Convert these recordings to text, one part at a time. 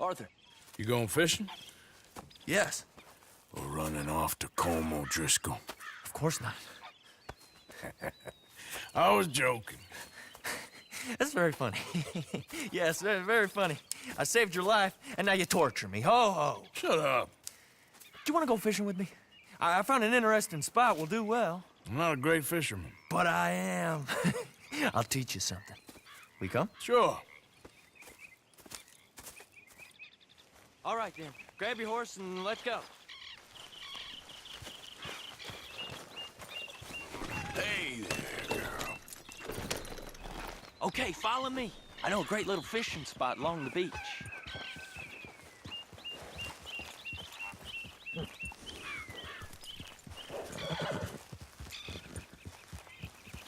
Arthur. You going fishing? Yes. Or running off to Colm O'Driscoll? Of course not. I was joking. That's very funny. Yes, very, very funny. I saved your life, and now you torture me. Ho, ho. Shut up. Do you want to go fishing with me? I found an interesting spot. We'll do well. I'm not a great fisherman. But I am. I'll teach you something. We come? Sure. All right, then. Grab your horse and let's go. Hey there, girl. Okay, follow me. I know a great little fishing spot along the beach.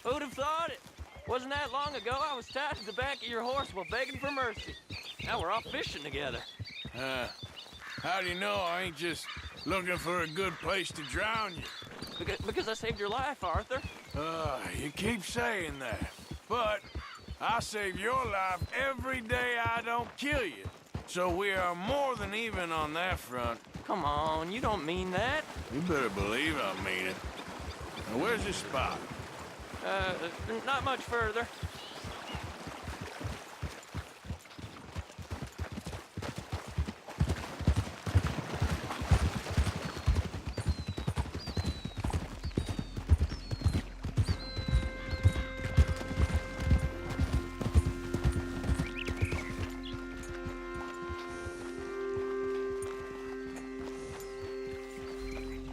Who'd have thought it? Wasn't that long ago I was tied to the back of your horse while begging for mercy. Now we're off fishing together. How do you know I ain't just looking for a good place to drown you? Because I saved your life, Arthur. You keep saying that. But I save your life every day I don't kill you. So we are more than even on that front. Come on, you don't mean that. You better believe I mean it. Now, where's this spot? Not much further.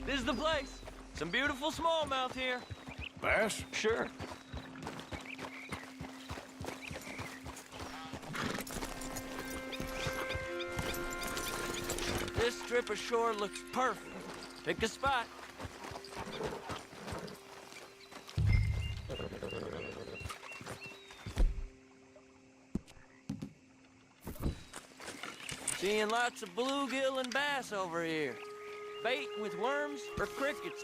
This is the place. Some beautiful smallmouth here. Bass? Sure. This strip of shore looks perfect. Pick a spot. Seeing lots of bluegill and bass over here. Bait with worms or crickets.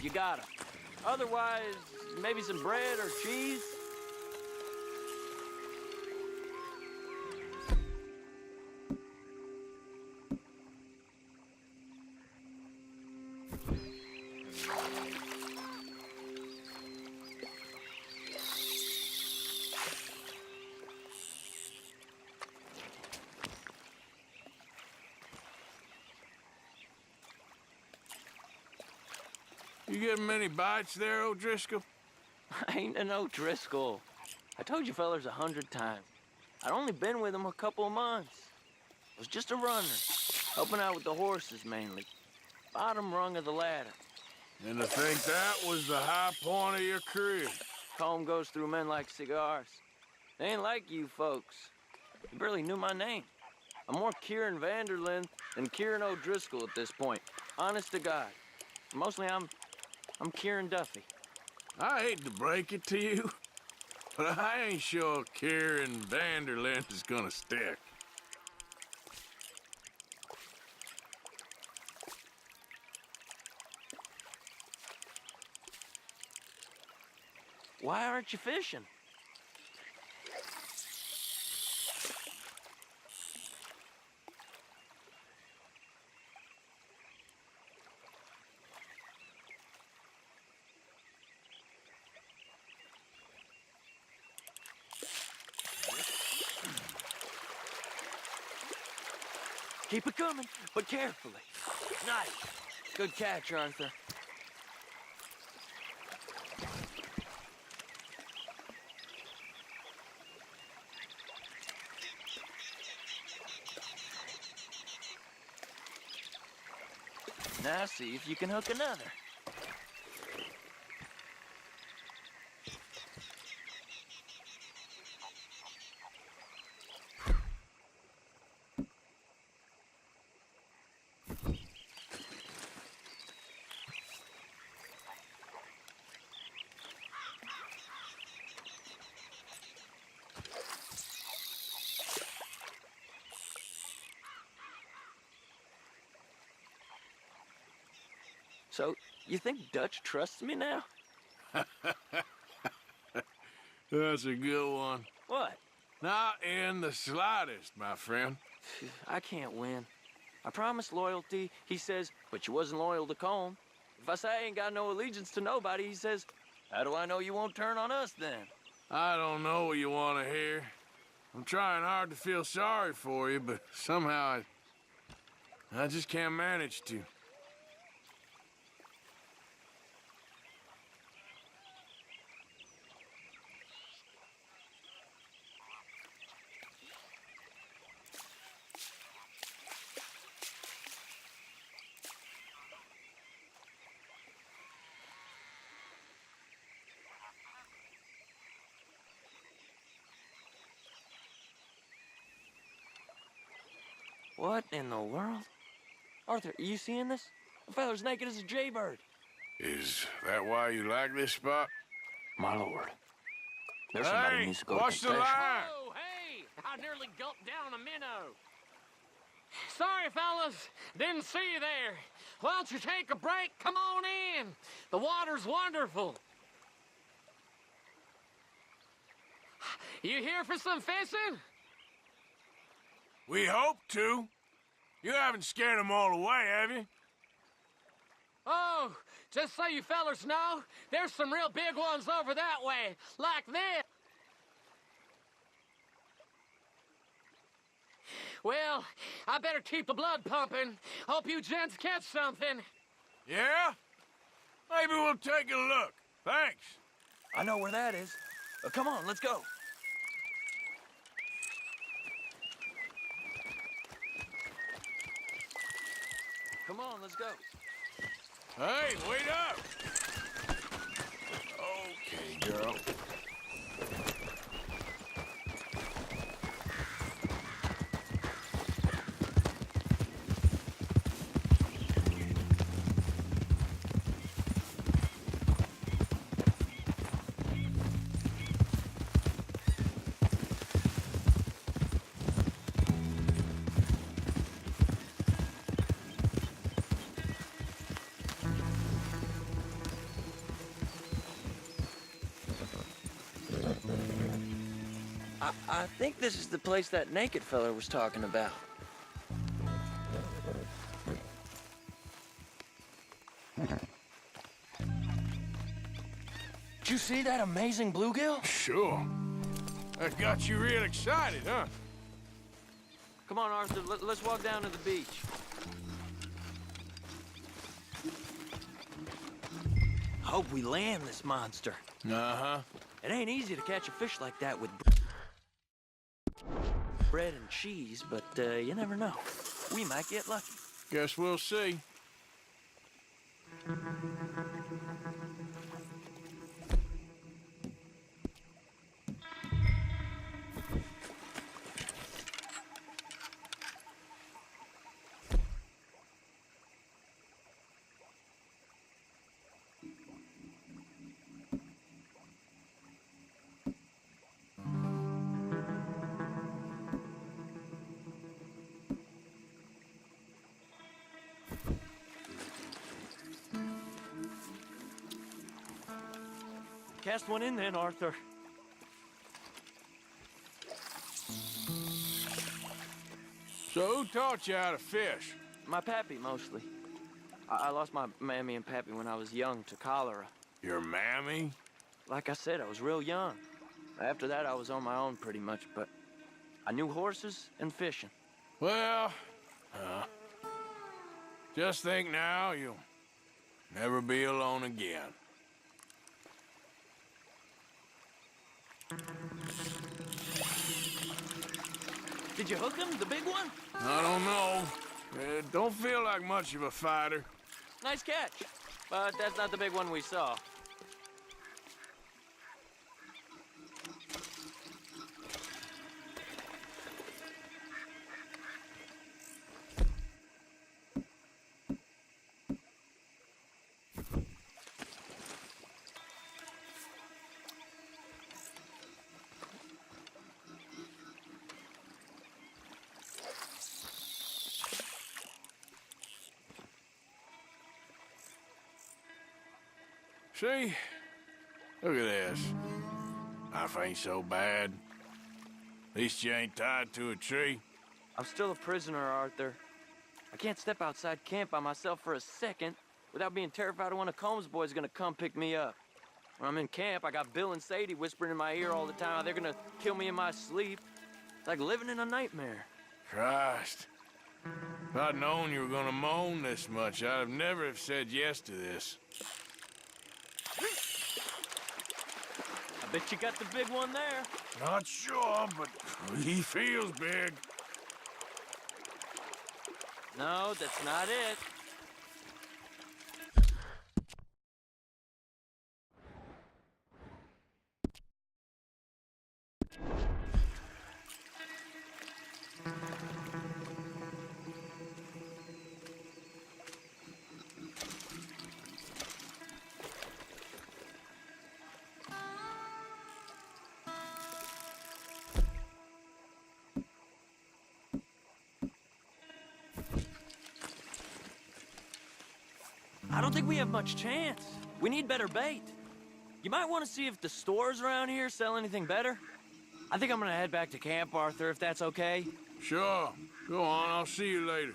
You got 'em. Otherwise, maybe some bread or cheese. You getting many bites there, O'Driscoll? I ain't an O'Driscoll. I told you fellers 100 times. I'd only been with him a couple of months. I was just a runner, helping out with the horses mainly. Bottom rung of the ladder. And to think that was the high point of your career. Colm goes through men like cigars. They ain't like you folks. You barely knew my name. I'm more Kieran Vanderlyn than Kieran O'Driscoll at this point. Honest to God. Mostly I'm Kieran Duffy. I hate to break it to you, but I ain't sure Kieran Vanderlyn is gonna stick. Why aren't you fishing? Keep it coming, but carefully. Nice. Good catch, Arthur. Now see if you can hook another. So, you think Dutch trusts me now? That's a good one. What? Not in the slightest, my friend. I can't win. I promised loyalty, he says, but you wasn't loyal to Colm. If I say I ain't got no allegiance to nobody, he says, how do I know you won't turn on us then? I don't know what you want to hear. I'm trying hard to feel sorry for you, but somehow I just can't manage to. What in the world? Arthur, are you seeing this? The fella's naked as a jaybird. Is that why you like this spot? My lord. There's somebody who needs to go to watch the confession. line! Oh, hey! I nearly gulped down a minnow. Sorry, fellas. Didn't see you there. Why don't you take a break? Come on in. The water's wonderful. You here for some fishing? We hope to. You haven't scared them all away, have you? Oh, just so you fellers know, there's some real big ones over that way, like this. Well, I better keep the blood pumping. Hope you gents catch something. Yeah? Maybe we'll take a look. Thanks. I know where that is. Come on, let's go. Come on, let's go. Hey, wait up! Okay, girl. I think this is the place that naked fella was talking about. Did you see that amazing bluegill? Sure. That got you real excited, huh? Come on, Arthur, let's walk down to the beach. Hope we land this monster. Uh-huh. It ain't easy to catch a fish like that with bread and cheese, but you never know. We might get lucky. Guess we'll see. Cast one in then, Arthur. So who taught you how to fish? My pappy, mostly. I lost my mammy and pappy when I was young to cholera. Your mammy? Like I said, I was real young. After that, I was on my own pretty much, but I knew horses and fishing. Well, just think now you'll never be alone again. Did you hook him, the big one? I don't know. Don't feel like much of a fighter. Nice catch. But that's not the big one we saw. See? Look at this. Life ain't so bad. At least you ain't tied to a tree. I'm still a prisoner, Arthur. I can't step outside camp by myself for a second without being terrified of one of Combs' boys gonna come pick me up. When I'm in camp, I got Bill and Sadie whispering in my ear all the time how they're gonna kill me in my sleep. It's like living in a nightmare. Christ. If I'd known you were gonna moan this much, I'd have never have said yes to this. I bet you got the big one there. Not sure, but he feels big. No, that's not it. I don't think we have much chance. We need better bait. You might want to see if the stores around here sell anything better. I think I'm gonna head back to camp, Arthur, if that's okay. Sure. Go on, I'll see you later.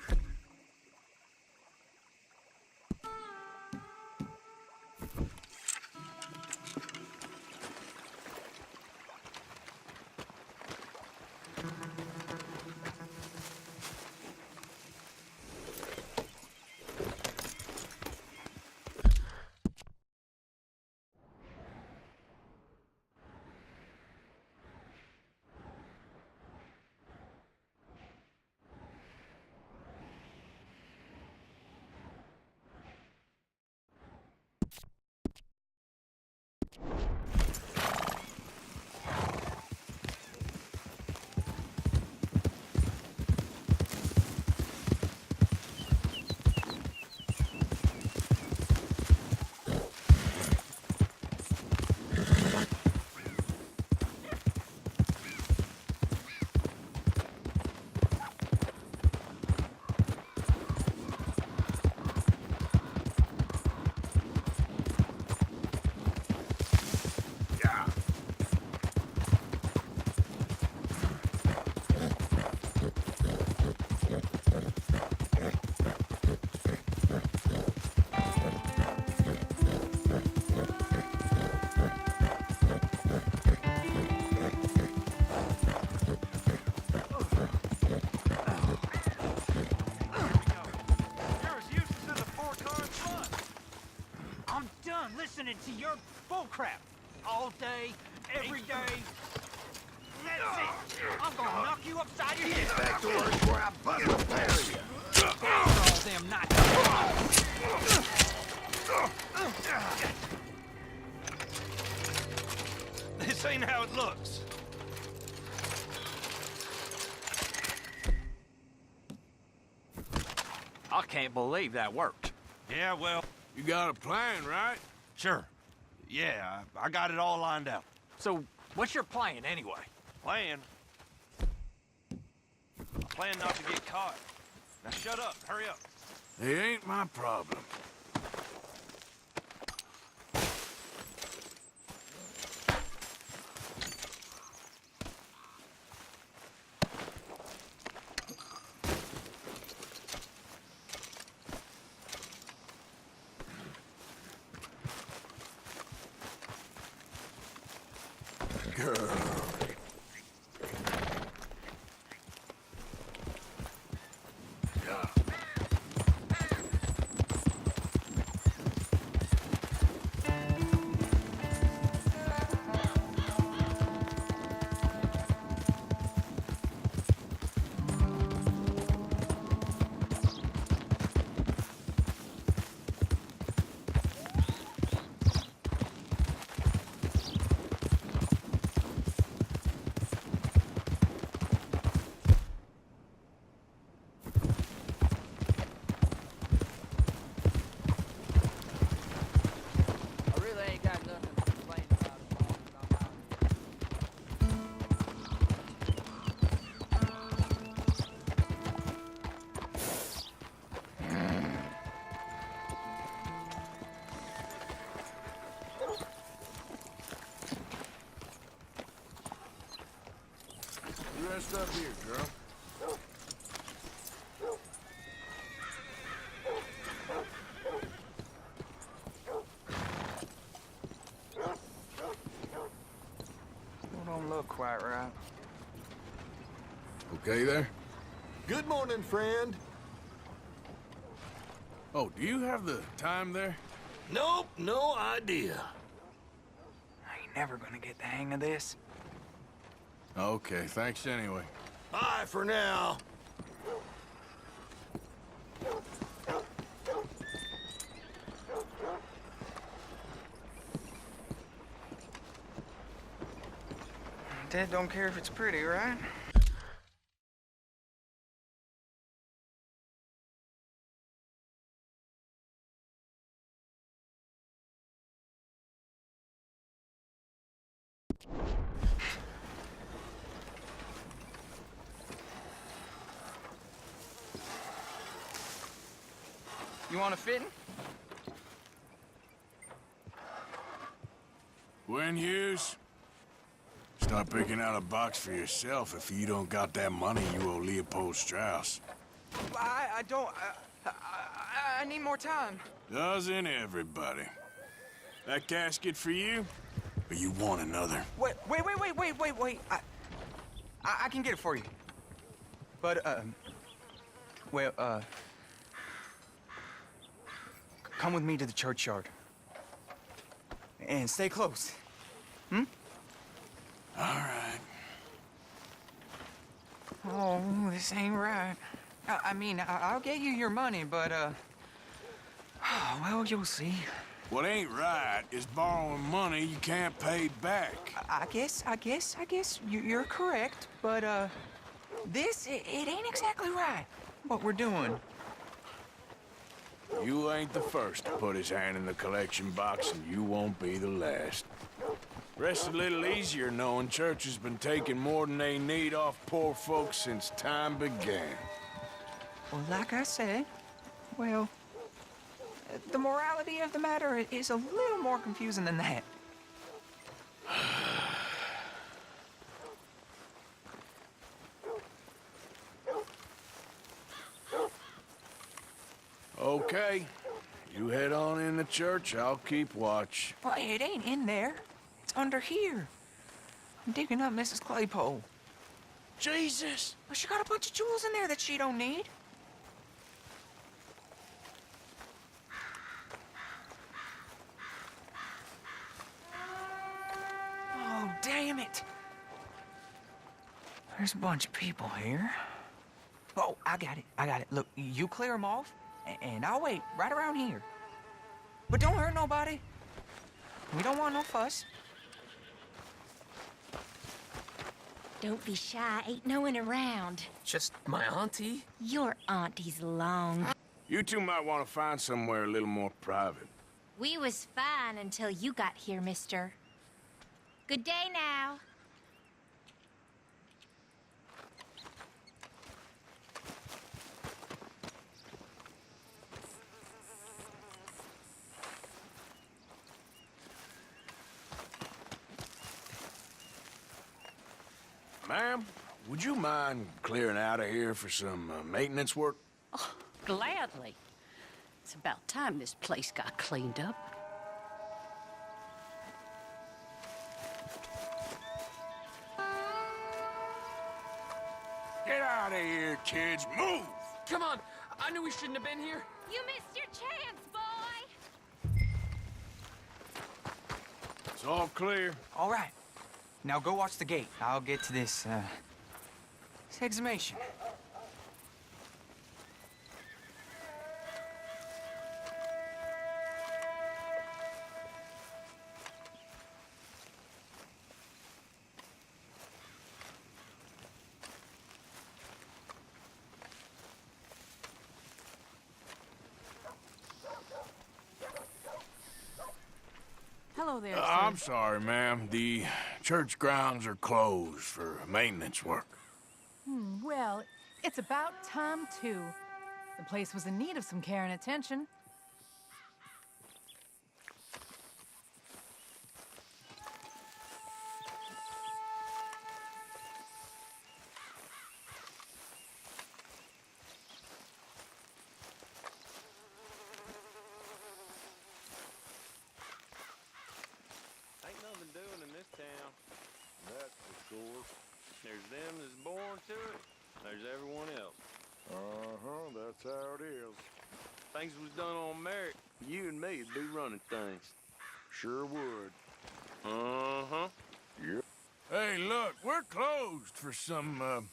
Listening to your bullcrap all day, every day. That's it. I'm gonna knock you upside your head. Back to work where I bust a pair of you. All them not. This ain't how it looks. I can't believe that worked. Yeah, well, You got a plan, right? sure. Yeah, I got it all lined out. So, what's your plan anyway? Plan? I plan not to get caught. Now shut up, hurry up. It ain't my problem. Rest up here, girl. Don't look quite right. Okay there? Good morning, friend. Oh, do you have the time there? Nope, no idea. I ain't never gonna get the hang of this. Okay, thanks anyway. Bye for now. Dad don't care if it's pretty, right? You want a fitting? Gwen Hughes? Start picking out a box for yourself. If you don't got that money, you owe Leopold Strauss. I don't... I need more time. Doesn't everybody? That casket for you? Or you want another? Wait. I can get it for you. But, come with me to the churchyard. And stay close. Hmm? All right. Oh, this ain't right. I mean, I'll get you your money, but, well, you'll see. What ain't right is borrowing money you can't pay back. I guess you're correct, but, it ain't exactly right, what we're doing. You ain't the first to put his hand in the collection box, and you won't be the last. Rests a little easier knowing church has been taking more than they need off poor folks since time began. Well, like I said, well, the morality of the matter is a little more confusing than that. Okay, you head on in the church, I'll keep watch. Well, it ain't in there. It's under here. I'm digging up Mrs. Claypole. Jesus! Well, she got a bunch of jewels in there that she don't need. Oh, damn it. There's a bunch of people here. Oh, I got it. Look, you clear them off, and I'll wait right around here. But don't hurt nobody. We don't want no fuss. Don't be shy, ain't no one around. Just my auntie? Your auntie's long. You two might want to find somewhere a little more private. We was fine until you got here, mister. Good day now. Ma'am, would you mind clearing out of here for some maintenance work? Oh, gladly. It's about time this place got cleaned up. Get out of here, kids. Move! Come on! I knew we shouldn't have been here. You missed your chance, boy! It's all clear. All right. Now go watch the gate. I'll get to this exhumation. Hello there, I'm sorry, ma'am. The church grounds are closed for maintenance work. Well, it's about time, too. The place was in need of some care and attention. as everyone else. Uh-huh, that's how it is. Things was done on merit, you and me'd be running things. Sure would. Uh-huh. Yep. Hey, look, we're closed for some,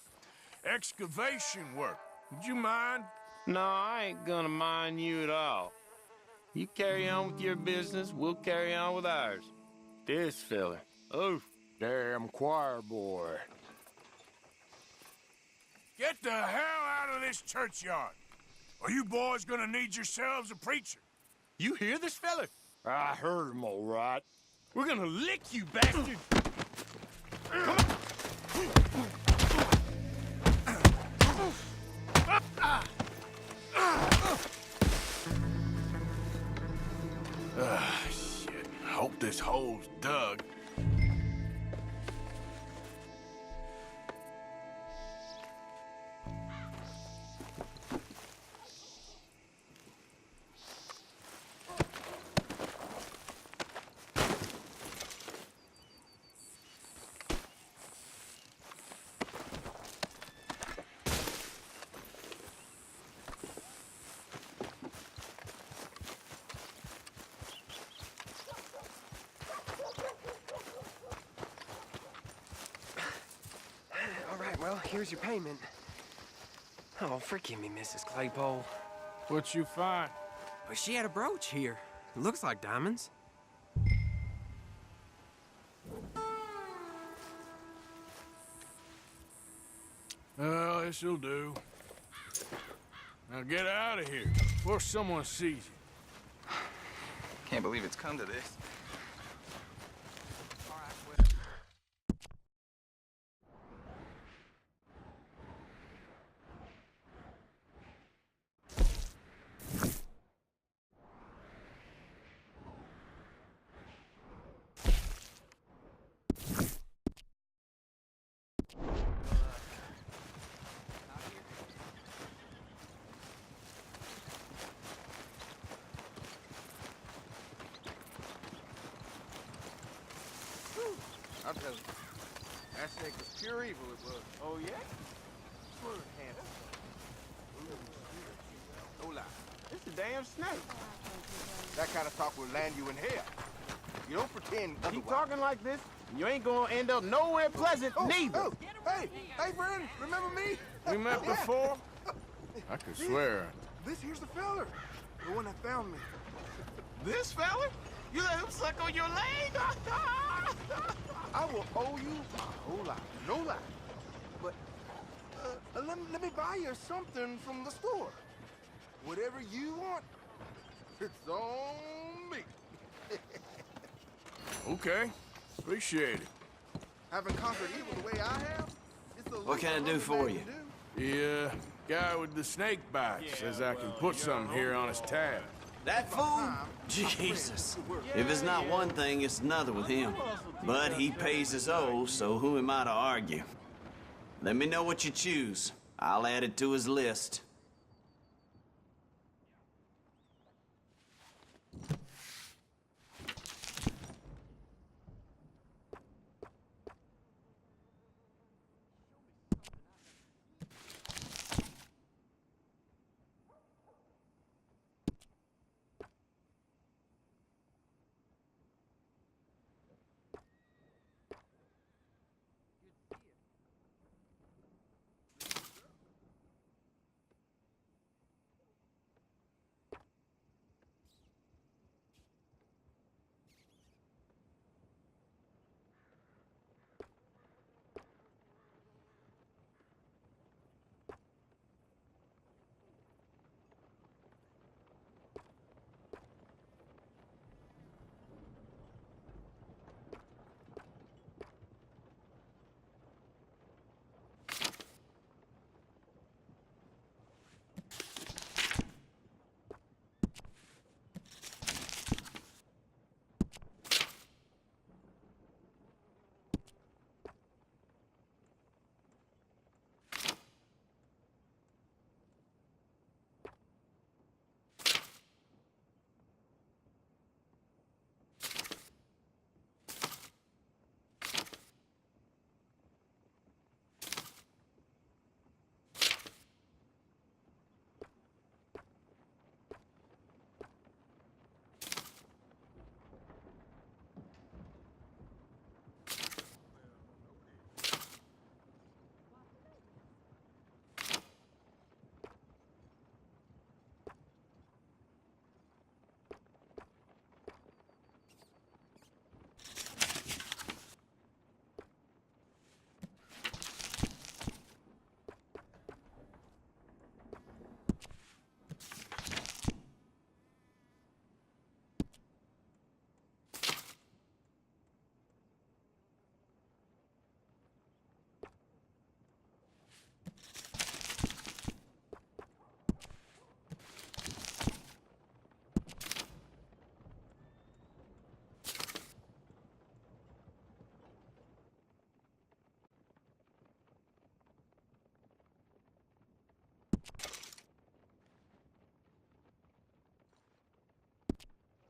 excavation work. Would you mind? No, I ain't gonna mind you at all. You carry on with your business, we'll carry on with ours. This fella, oh, Damn choir boy. Get the hell out of this churchyard. Or you boys gonna need yourselves a preacher. you hear this fella? I heard him all right. We're gonna lick you, bastard! Shit. Hope this hole's dug. All right, well, here's your payment. Oh, forgive me, Mrs. Claypole. What you find? But she had a brooch here. It looks like diamonds. Well, this'll do. Now get out of here before someone sees you. Can't believe it's come to this. I'll tell you. That snake was pure evil, it was. Oh, yeah? Swerve hand. No lie. It's a damn snake. That kind of talk will land you in hell. You don't pretend otherwise. Keep talking like this, and you ain't gonna end up nowhere pleasant, neither. Oh, hey, Brandon, remember me? We met before? I could swear. This here's the feller. The one that found me. This fella? You let him suck on your leg? I will owe you a whole lot. No lie. But let me buy you something from the store. Whatever you want, it's on me. Okay. Appreciate it. Having conquered evil the way I have, it's a What can I do for you? The guy with the snake bite says I can put something here on his tab. That fool? Jesus. If it's not one thing, it's another with him. But he pays his owe, so who am I to argue? Let me know what you choose. I'll add it to his list.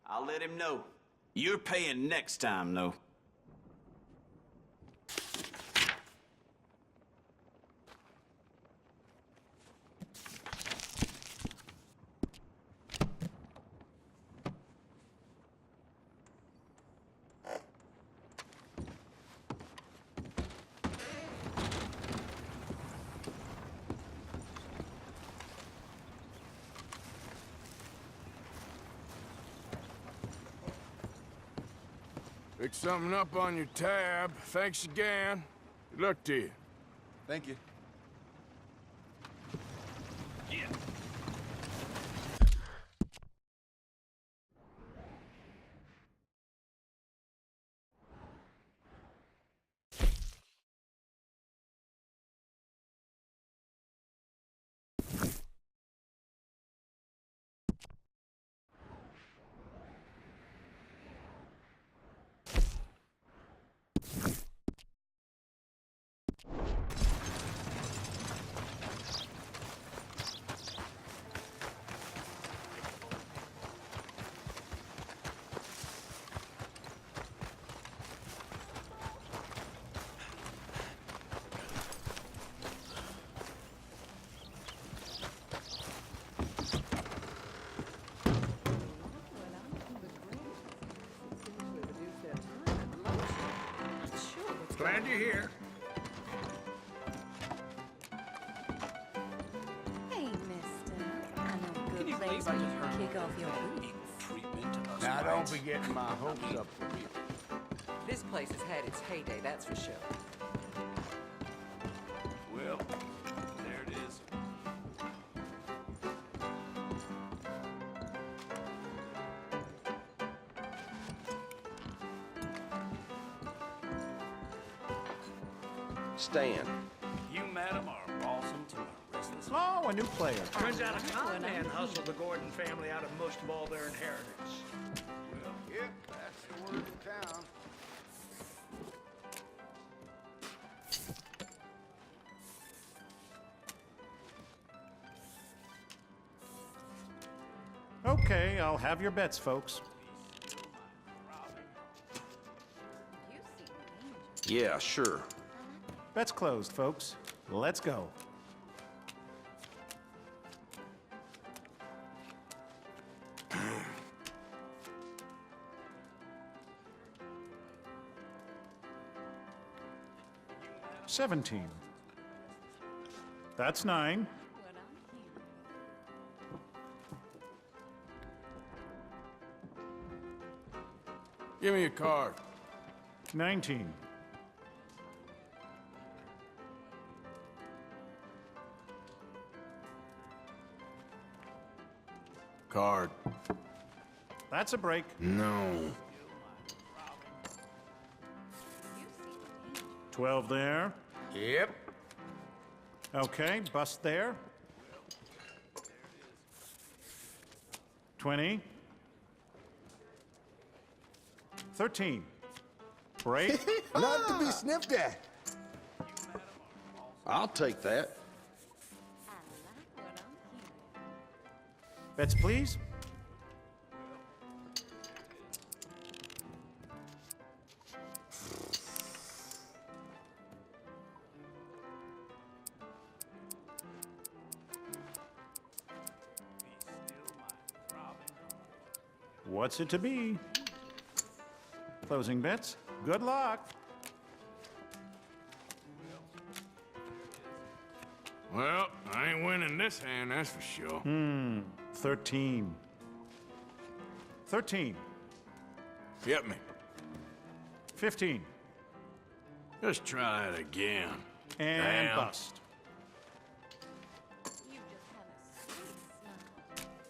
I'll let him know. You're paying next time, though. Pick something up on your tab. Thanks again. Good luck to you. Thank you. Glad you're here. Hey, mister. I know a good place where you can kick off your boots. Now, don't be getting my hopes up for me. This place has had its heyday, that's for sure. Well, there it is. Stan. You, madam, are awesome to a restless. Oh, a new player. Turns out a con man hustled the Gordon family out of most of all their inheritance. Well, yep, that's the word in town. Okay, I'll have your bets, folks. Yeah, sure. Bets closed, folks. Let's go. $17. That's 9. Give me a card. 19. Card. That's a break. No. 12 there. Yep. Okay, bust there. 20. 13. Break. Not to be sniffed at. I'll take that. Bets, please. What's it to be? Closing bets. Good luck. Well, I ain't winning this hand, that's for sure. 13. 13. Get me. 15. Just try it again. And Damn. bust.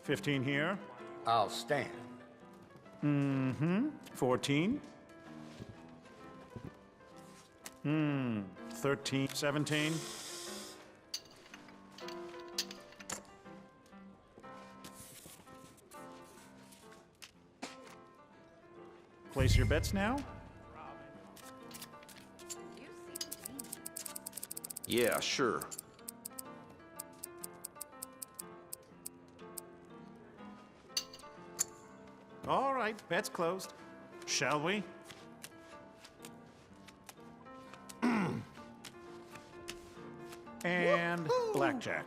15 here. I'll stand. 14. 13. 17. Place your bets now. Yeah, sure. All right, bet's closed. Shall we? And blackjack.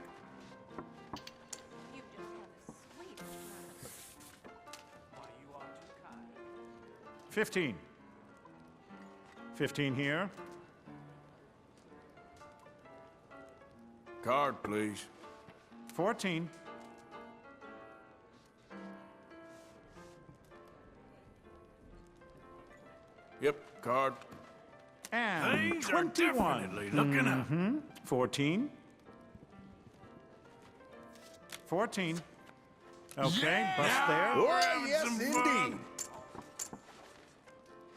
15. 15 here. Card, please. 14. Yep, card. And Things 21. are definitely looking up. 14. 14. Okay, bust there. Oh, yes, indeed.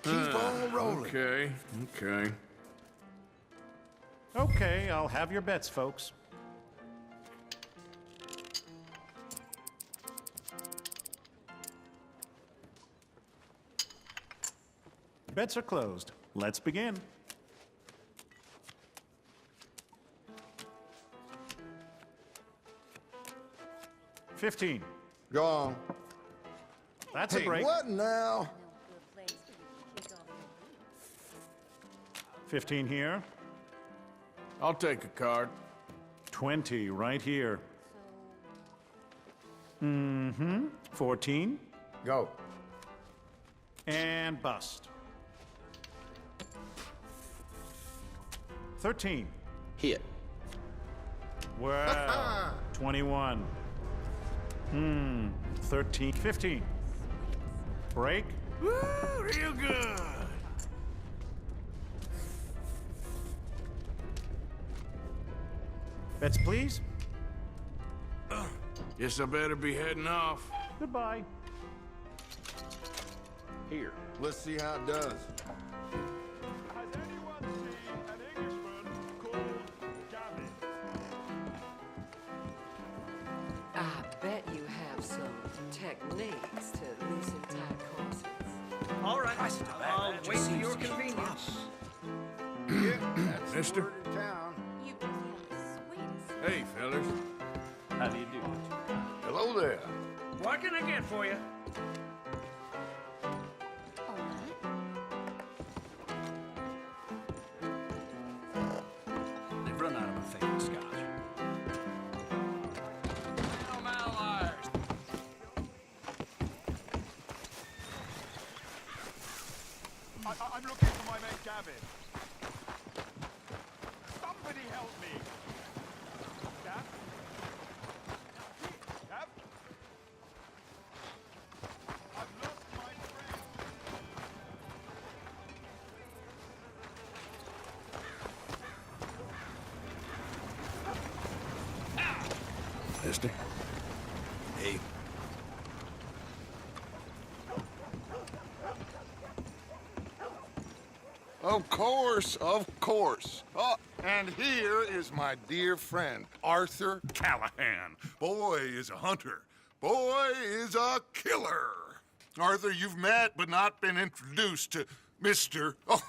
Keep on rolling. Okay, okay. Okay, I'll have your bets, folks. Bets are closed. Let's begin. $15. Go on. That's Hey, a break. what now? 15 here. I'll take a card. 20 right here. 14. Go. And bust. 13. Hit. Well, 21. 13. 15. Break. Woo, real good. Bets, please. Guess I better be heading off. Goodbye. Here, let's see how it does. Has anyone seen an Englishman called Gavin? I bet you have some techniques to loosen tight corsets. All right, I'll wait for your convenience. Yeah, that's Mister? the word in town. You both have the sweetest. Hey, fellas. How do you do? Hello there. What can I get for you? All right. They've run out of my favorite scotch. I'm looking for my mate Gavin. Somebody help me. Gav? Gav? I've lost my friend. Mister? Hey. Of course, of course. Oh, and here is my dear friend, Arthur Callahan. Boy is a hunter. Boy is a killer. Arthur, you've met but not been introduced to Mr. Oh,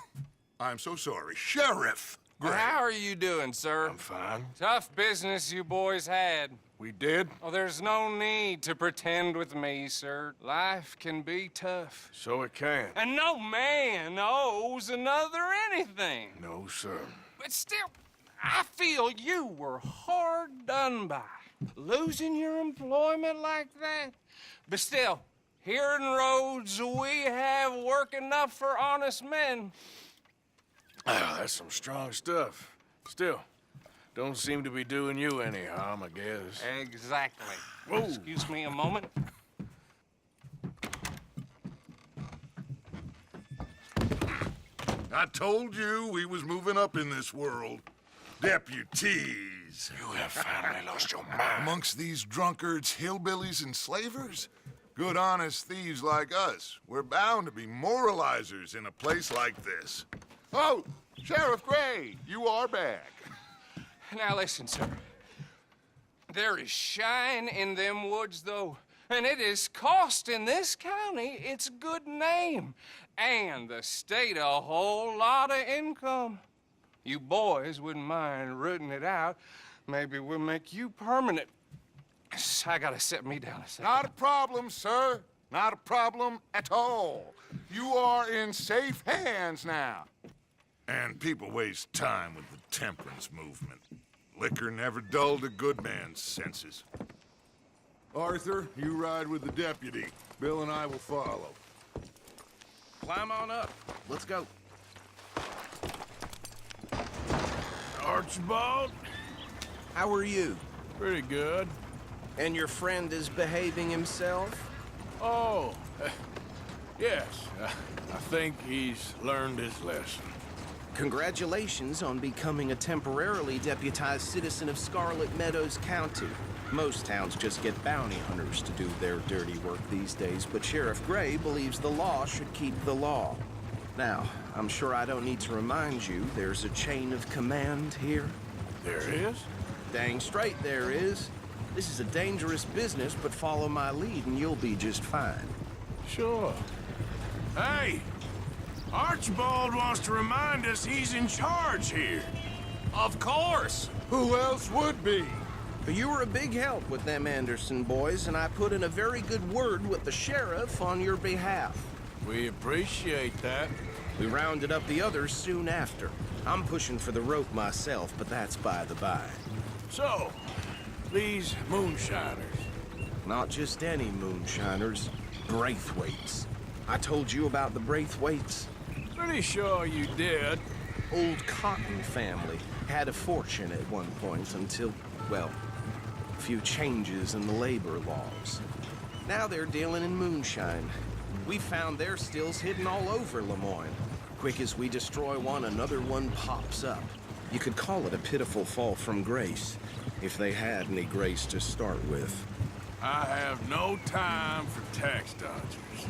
I'm so sorry. Sheriff Gray. How are you doing, sir? I'm fine. Tough business you boys had. We did? Oh, there's no need to pretend with me, sir. Life can be tough. So it can. And no man owes another anything. No, sir. But still, I feel you were hard done by. Losing your employment like that. But still, here in Rhodes, we have work enough for honest men. Ah, that's some strong stuff. Still, don't seem to be doing you any harm, I guess. Exactly. Whoa. Excuse me a moment. I told you we was moving up in this world. Deputies. You have finally lost your mind. Amongst these drunkards, hillbillies, and slavers? Good, honest thieves like us. We're bound to be moralizers in a place like this. Oh, Sheriff Gray, you are back. Now listen, sir. There is shine in them woods, though, and it is costing this county its good name and the state a whole lot of income. You boys wouldn't mind rooting it out. Maybe we'll make you permanent. I gotta set me down a second. Not a problem, sir. Not a problem at all. You are in safe hands now. And people waste time with the temperance movement. Liquor never dulled a good man's senses. Arthur, you ride with the deputy. Bill and I will follow. Climb on up. Let's go. Archibald? How are you? Pretty good. And your friend is behaving himself? Oh, yes. I think he's learned his lesson. Congratulations on becoming a temporarily deputized citizen of Scarlet Meadows County. Most towns just get bounty hunters to do their dirty work these days, but Sheriff Gray believes the law should keep the law. Now, I'm sure I don't need to remind you there's a chain of command here. There is? Dang straight there is. This is a dangerous business, but follow my lead and you'll be just fine. Sure. Hey! Archibald wants to remind us he's in charge here. Of course! Who else would be? You were a big help with them Anderson boys, and I put in a very good word with the sheriff on your behalf. We appreciate that. We rounded up the others soon after. I'm pushing for the rope myself, but that's by the by. So, these moonshiners. Not just any moonshiners, Braithwaites. I told you about the Braithwaites? Pretty sure you did. Old Cotton family. Had a fortune at one point until, well, a few changes in the labor laws. Now they're dealing in moonshine. We found their stills hidden all over Lemoyne. Quick as we destroy one, another one pops up. You could call it a pitiful fall from grace, if they had any grace to start with. I have no time for tax dodgers.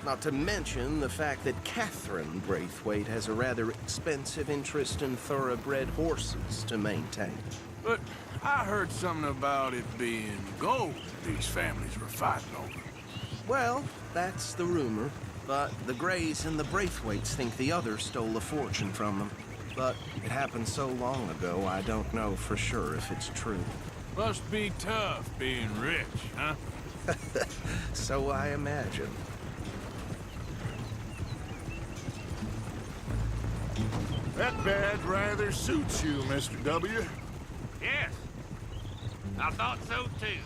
Not to mention the fact that Catherine Braithwaite has a rather expensive interest in thoroughbred horses to maintain. But I heard something about it being gold these families were fighting over. Well, that's the rumor. But the Grays and the Braithwaites think the others stole a fortune from them. But it happened so long ago, I don't know for sure if it's true. Must be tough being rich, huh? So I imagine. That badge rather suits you, Mr. W. Yes. I thought so, too.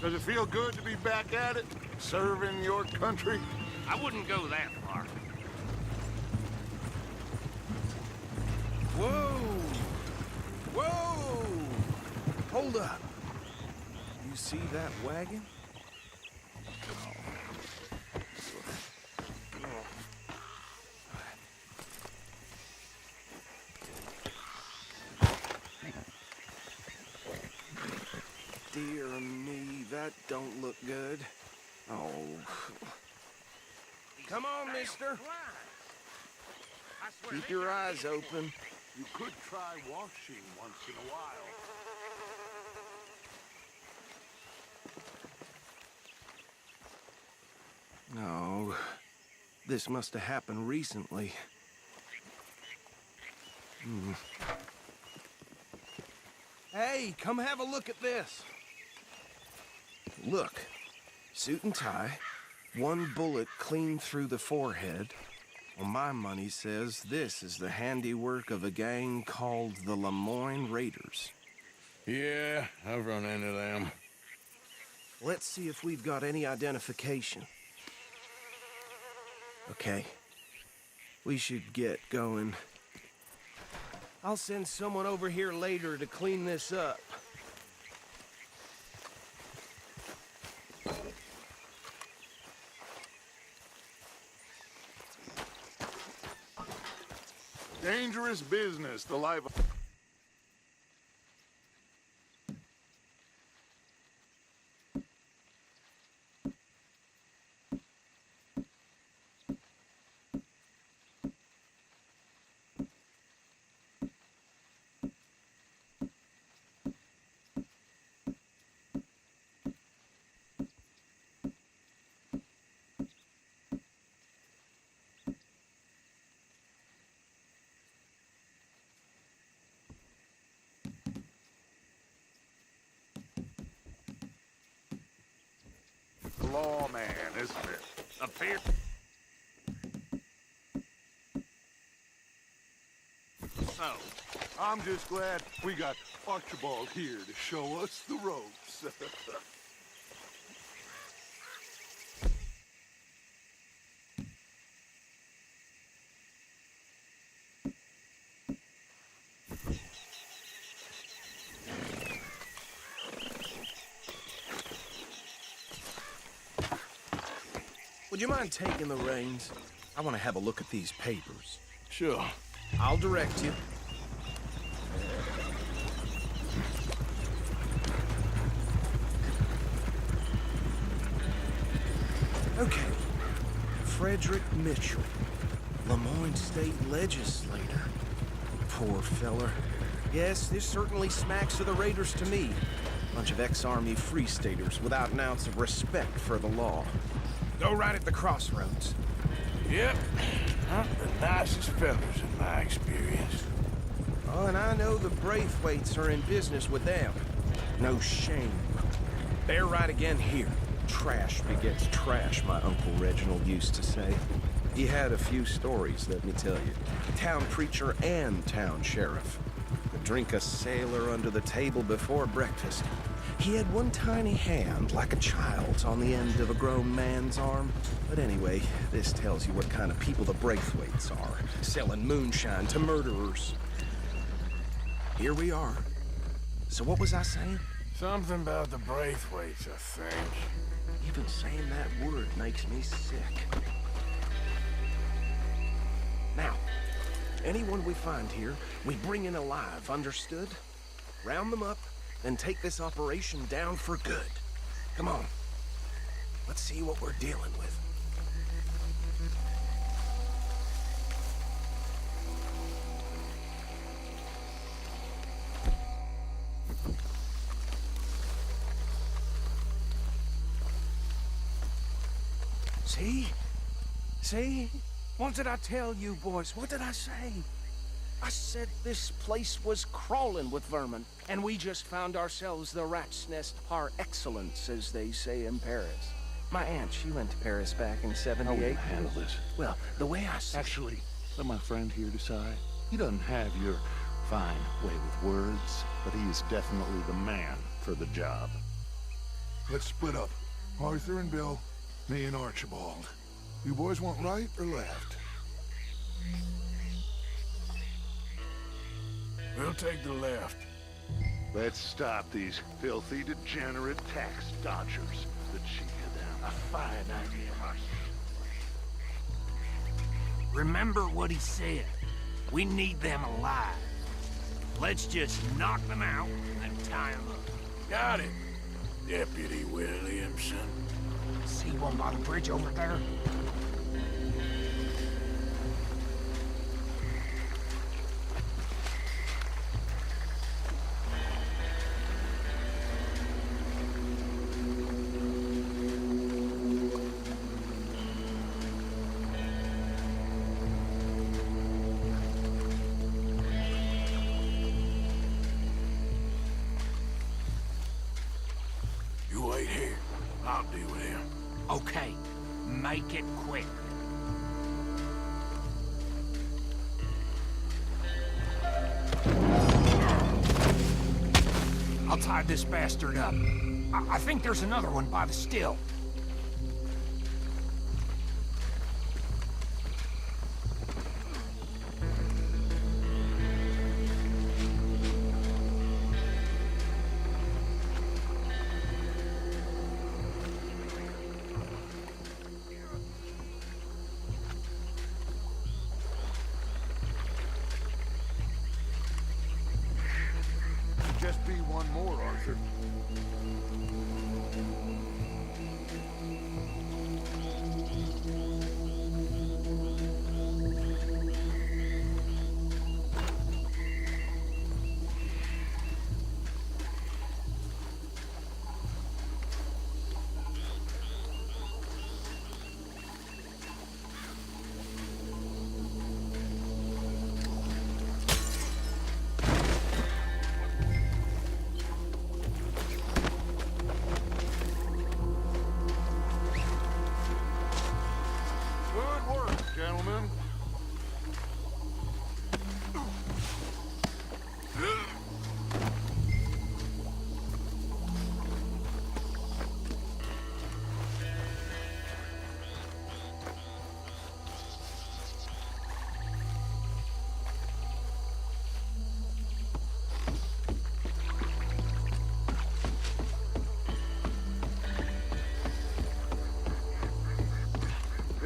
Does it feel good to be back at it, serving your country? I wouldn't go that far. Whoa! Whoa! Hold up. You see that wagon? Dear me, that don't look good. Oh. Come on, mister. Keep your eyes open. You could try washing once in a while. No. This must have happened recently. Hey, come have a look at this. Look. Suit and tie. One bullet clean through the forehead. Well, my money says this is the handiwork of a gang called the Lemoyne Raiders. Yeah, I've run into them. Let's see if we've got any identification. Okay. We should get going. I'll send someone over here later to clean this up. Dangerous business, the life of... lawman, isn't it? appear. So, I'm just glad we got Archibald here to show us the ropes. Would you mind taking the reins? I want to have a look at these papers. Sure. I'll direct you. Okay. Frederick Mitchell, Lemoyne State Legislator. Poor feller. Yes, this certainly smacks of the Raiders to me. Bunch of ex-Army Free Staters without an ounce of respect for the law. Go right at the crossroads. Yep. Not the nicest fellas in my experience. Oh, and I know the Braithwaites are in business with them. No shame. They're right again here. Trash begets trash, my Uncle Reginald used to say. He had a few stories, let me tell you. Town preacher and town sheriff. Could drink a sailor under the table before breakfast. He had one tiny hand, like a child's, on the end of a grown man's arm. But anyway, this tells you what kind of people the Braithwaites are, selling moonshine to murderers. Here we are. So what was I saying? Something about the Braithwaites, I think. Even saying that word makes me sick. Now, anyone we find here, we bring in alive, understood? Round them up, and take this operation down for good. Come on. Let's see what we're dealing with. See? See? What did I tell you, boys? What did I say? I said this place was crawling with vermin, and we just found ourselves the rat's nest par excellence, as they say in Paris. My aunt, she went to Paris back in '78. How will you handle this? Well, the way I see... Actually, let my friend here decide. He doesn't have your fine way with words, but he is definitely the man for the job. Let's split up. Arthur and Bill, me and Archibald. You boys want right or left? We'll take the left. Let's stop these filthy, degenerate tax dodgers. The cheek of them. A fine idea, Marcy. Remember what he said. We need them alive. Let's just knock them out and tie them up. Got it, Deputy Williamson. See one by the bridge over there? You wait here. I'll deal with him. Okay, make it quick. I'll tie this bastard up. I think there's another one by the still. Just be one more, Arthur.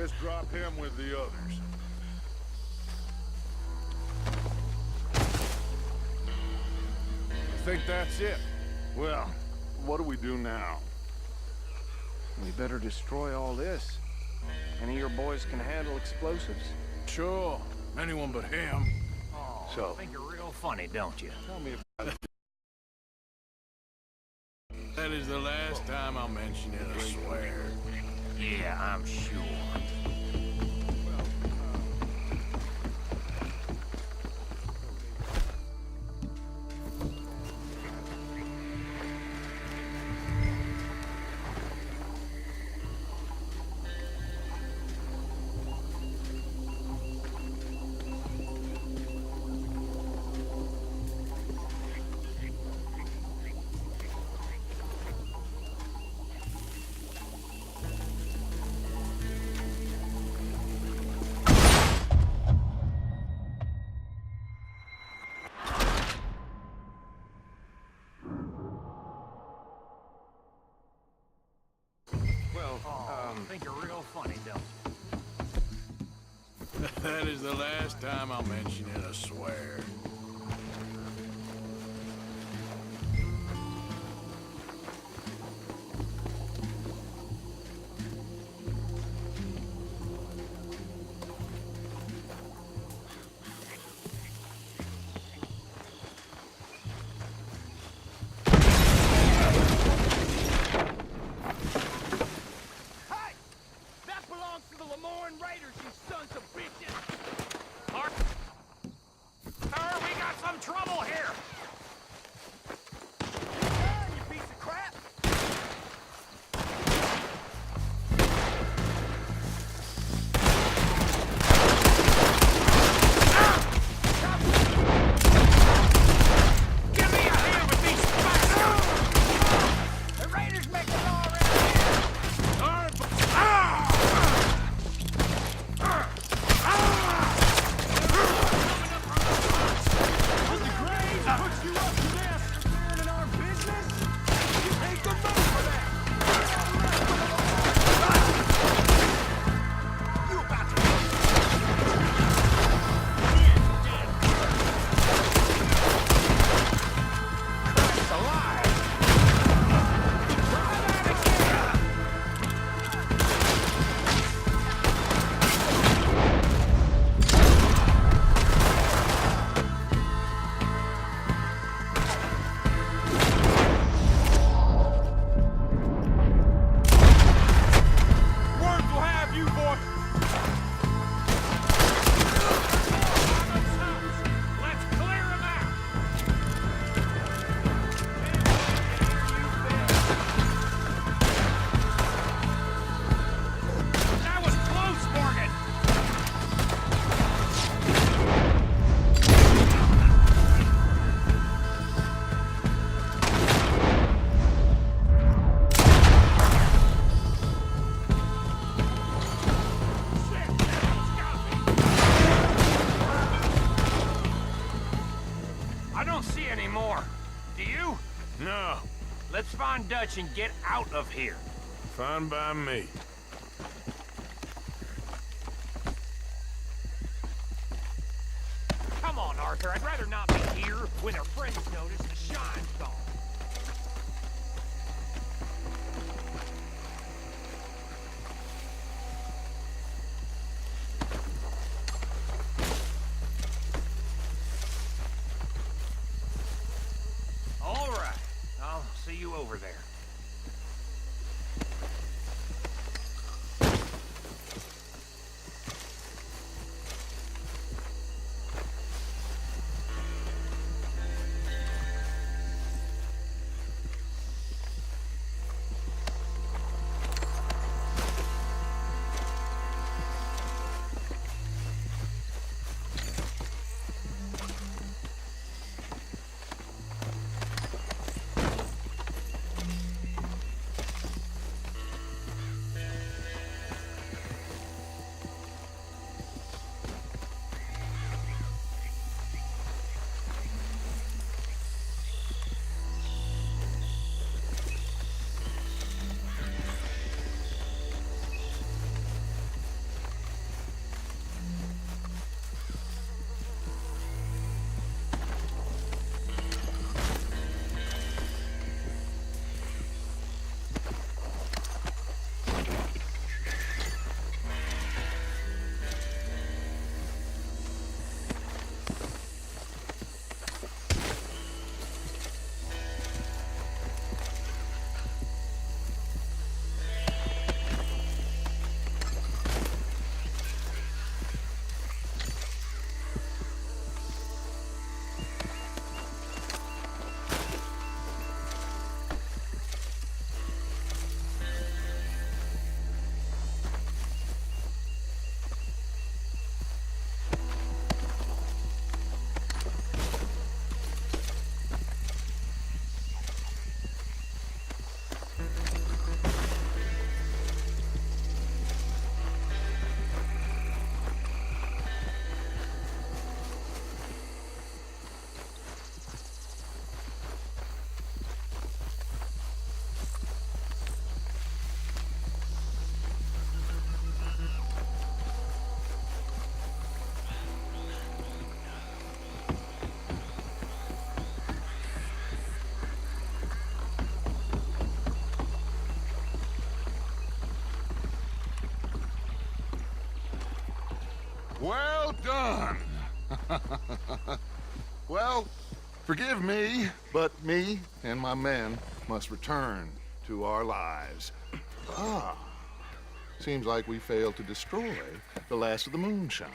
Best drop him with the others. I think that's it. Well, what do we do now? We better destroy all this. Any of your boys can handle explosives? Sure. Anyone but him. Oh, So- I think you're real funny, don't you? Tell me about it. That is the last time I'll mention it, I swear. Yeah, I'm sure. Well, I think you're real funny, don't you? That is the last time I'll mention it, I swear. That belongs to the Lemoyne Raiders, you sons of bitches! Sir, we got some trouble here! You piece of crap! Give me a hand with these bastards! The Raiders make it all around Let's find Dutch and get out of here. Fine by me. Come on, Arthur. I'd rather not be here when our friends notice the shine's gone. All right. I'll see you over there. Well done. Well, forgive me, but me and my men must return to our lives. Ah, seems like we failed to destroy the last of the moonshine.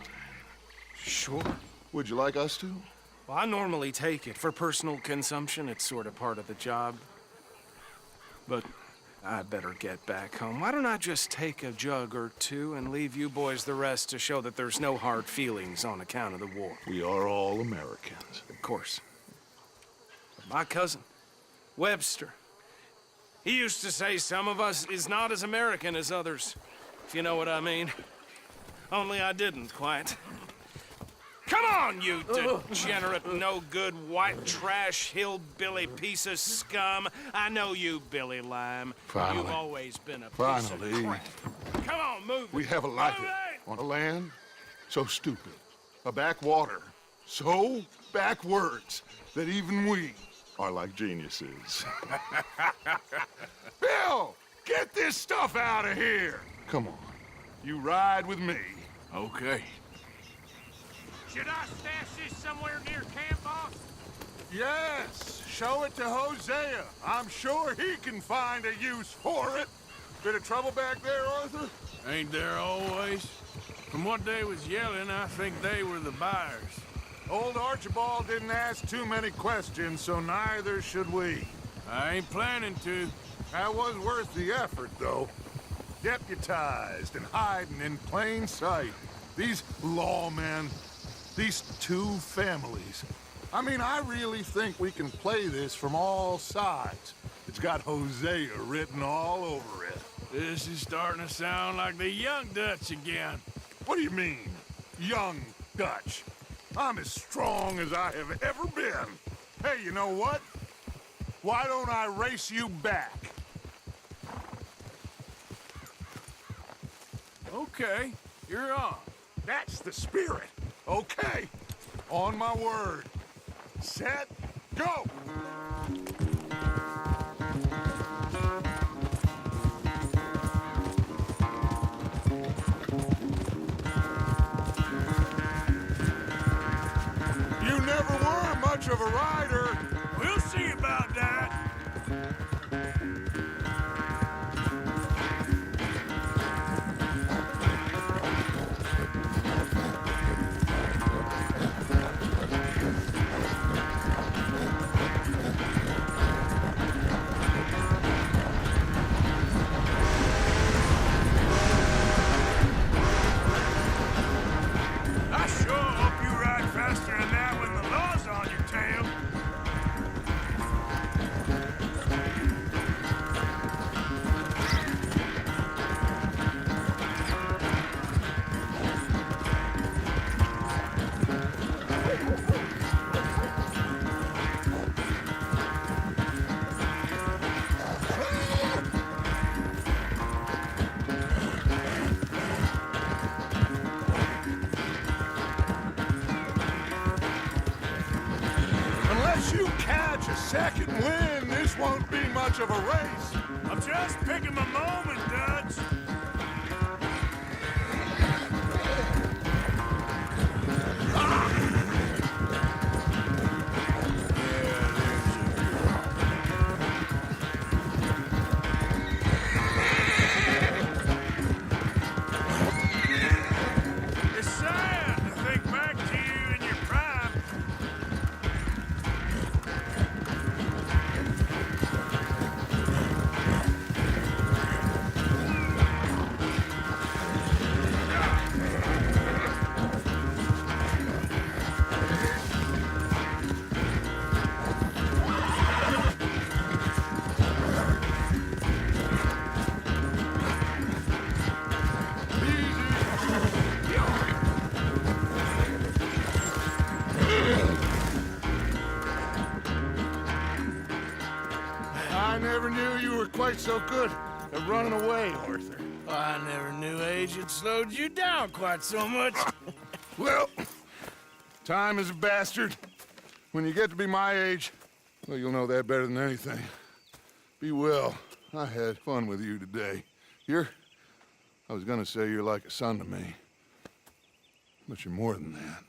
Sure. Would you like us to? Well, I normally take it. For personal consumption, it's sort of part of the job. But I better get back home. Why don't I just take a jug or two and leave you boys the rest to show that there's no hard feelings on account of the war? We are all Americans. Of course. But my cousin, Webster, he used to say some of us is not as American as others, if you know what I mean. Only I didn't quite. Come on, you degenerate, no-good, white trash, hillbilly piece of scum. I know you, Billy Lime. Finally. You've always been a piece Finally. of crap. Come on, move We it. have a life Move it! on a land so stupid, a backwater so backwards that even we are like geniuses. Bill, get this stuff out of here. Come on, you ride with me. Okay. Should I stash this somewhere near camp, boss? Yes, show it to Hosea. I'm sure he can find a use for it. Bit of trouble back there, Arthur? Ain't there always? From what they was yelling, I think they were the buyers. Old Archibald didn't ask too many questions, so neither should we. I ain't planning to. That was worth the effort, though. Deputized and hiding in plain sight. These lawmen, these two families. I mean, I really think we can play this from all sides. It's got Hosea written all over it. This is starting to sound like the Young Dutch again. What do you mean, Young Dutch? I'm as strong as I have ever been. Hey, you know what? Why don't I race you back? Okay, you're on. That's the spirit. Okay, on my word. Set, go! You never were much of a rider. We'll see about that. I sure hope you ride faster than that when the law's on your tail. Unless you catch a second wind, this won't be much of a race. I'm just picking my moment, Dutch. It's sad to think back to you in your prime. I never knew you were quite so good at running away, Arthur. I never knew age had slowed you down quite so much. Well, time is a bastard. When you get to be my age, well, you'll know that better than anything. Be well. I had fun with you today. I was gonna say you're like a son to me. but you're more than that.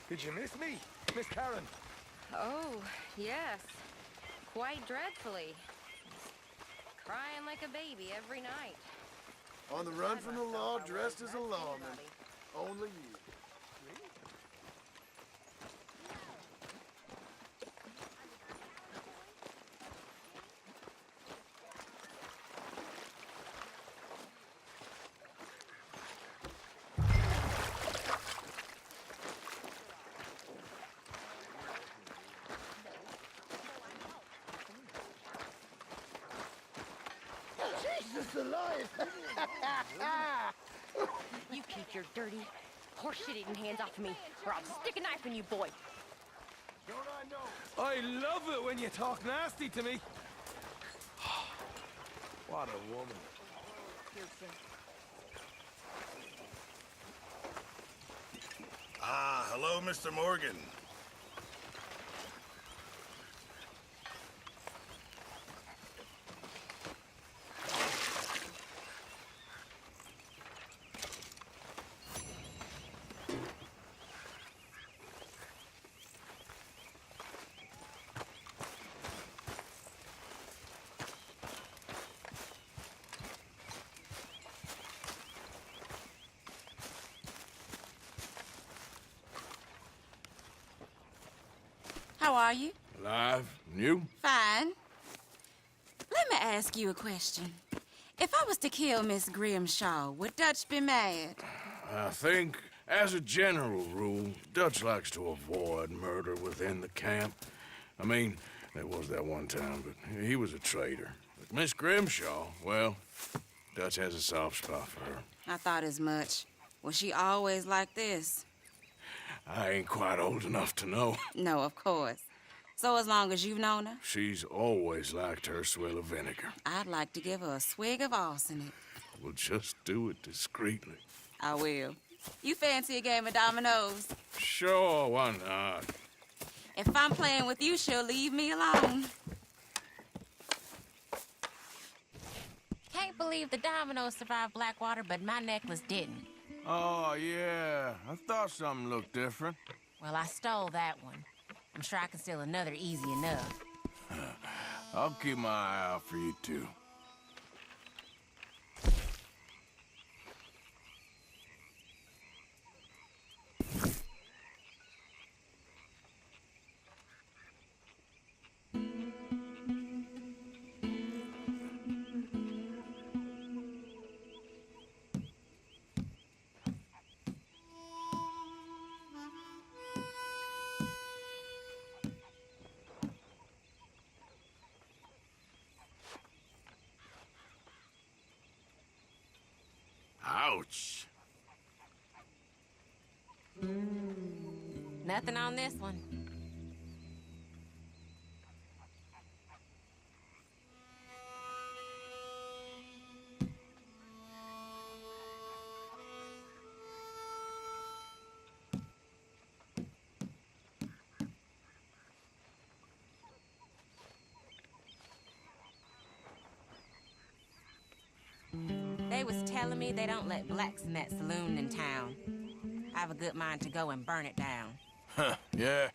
Did you miss me, Miss Karen? Oh, yes. Quite dreadfully. Crying like a baby every night. On the run from the law, dressed as a lawman. Only you. Jesus alive! You keep your dirty, horse-shit-eating hands off me, or I'll stick a knife in you, boy. Don't I know? I love it when you talk nasty to me. What a woman. Ah, hello, Mr. Morgan. How are you? Alive? And you? Fine. Let me ask you a question. If I was to kill Miss Grimshaw, would Dutch be mad? I think, as a general rule, Dutch likes to avoid murder within the camp. I mean, there was that one time, but he was a traitor. But Miss Grimshaw, well, Dutch has a soft spot for her. I thought as much. Was she always like this? I ain't quite old enough to know. No, of course. So as long as you've known her? She's always liked her swill of vinegar. I'd like to give her a swig of arsenic. We'll just do it discreetly. I will. You fancy a game of dominoes? Sure, why not? If I'm playing with you, she'll leave me alone. Can't believe the dominoes survived Blackwater, but my necklace didn't. Oh, yeah. I thought something looked different. Well, I stole that one. I'm sure I can steal another easy enough. I'll keep my eye out for you, too. Ouch. Nothing on this one. They was telling me they don't let blacks in that saloon in town. I have a good mind to go and burn it down. Huh, yeah.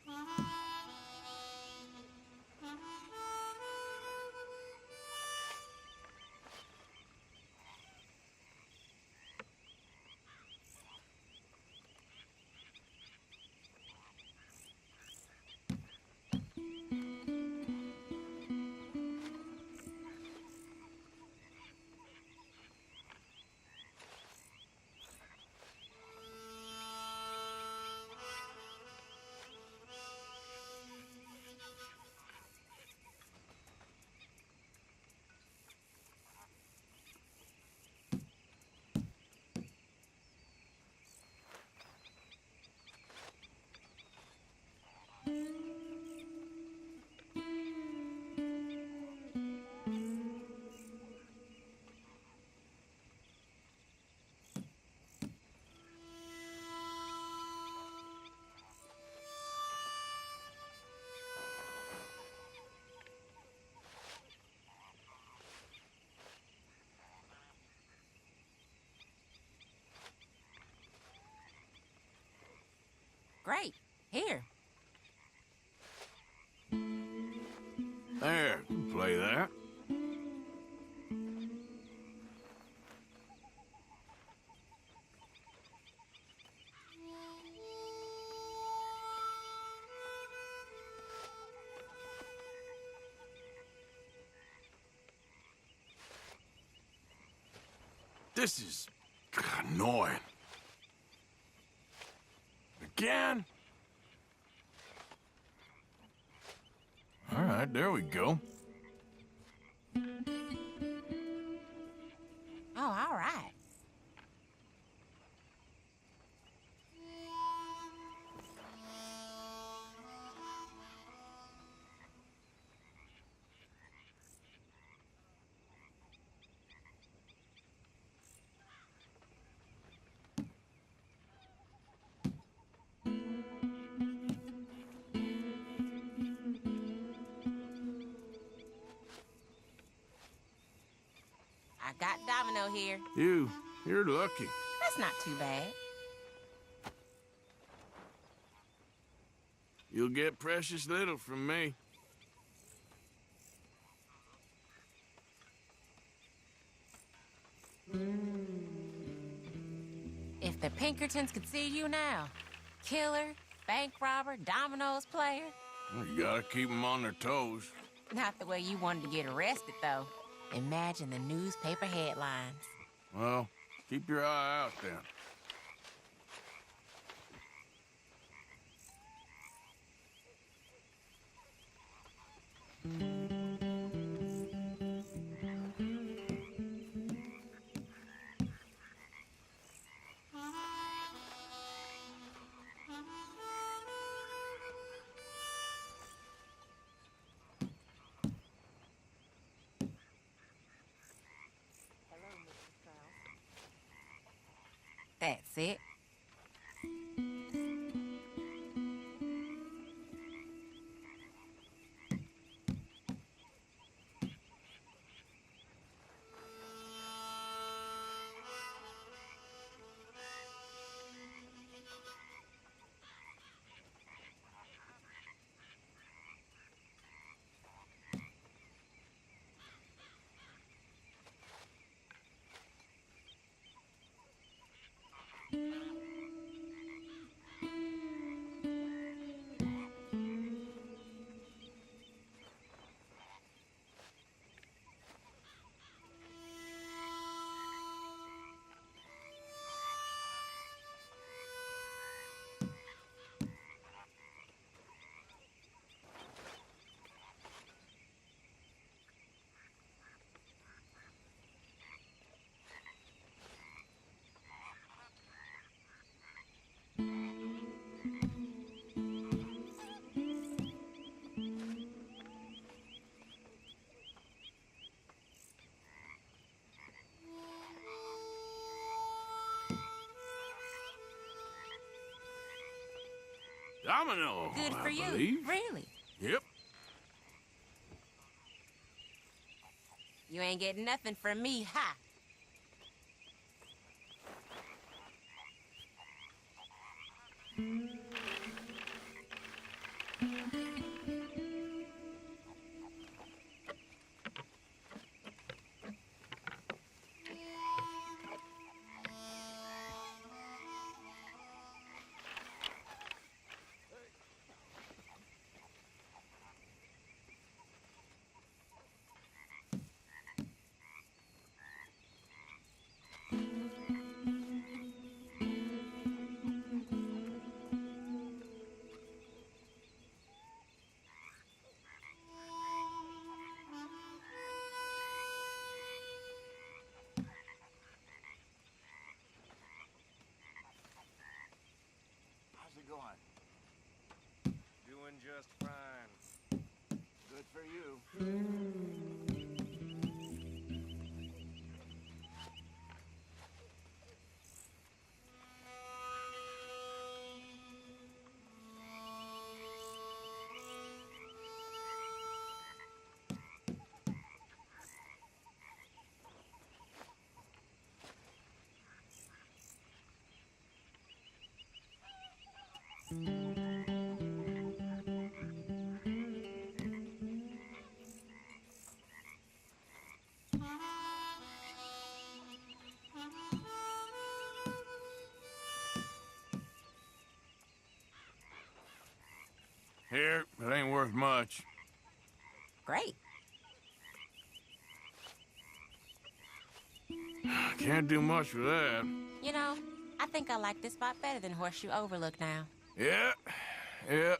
Here. There, play that. This is annoying. Again? All right, there we go. Oh, all right. I got Domino here. You're lucky. That's not too bad. You'll get precious little from me. If the Pinkertons could see you now, killer, bank robber, dominoes player. Well, you gotta keep them on their toes. Not the way you wanted to get arrested, though. Imagine the newspaper headlines. Well, keep your eye out then. That's it. Domino, Good for I you. believe. Really? Yep. You ain't getting nothing from me, ha! How's it going? Doing just fine. Good for you. worth much. Great. Can't do much with that. You know, I think I like this spot better than Horseshoe Overlook now. Yeah, yeah.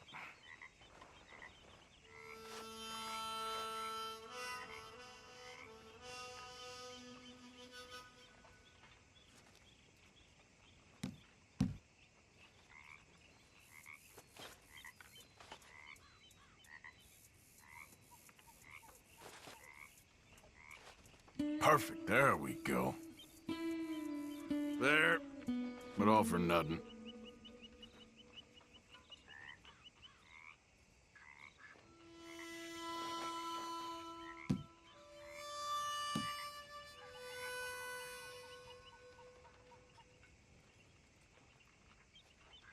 Perfect, there we go. There, but all for nothing.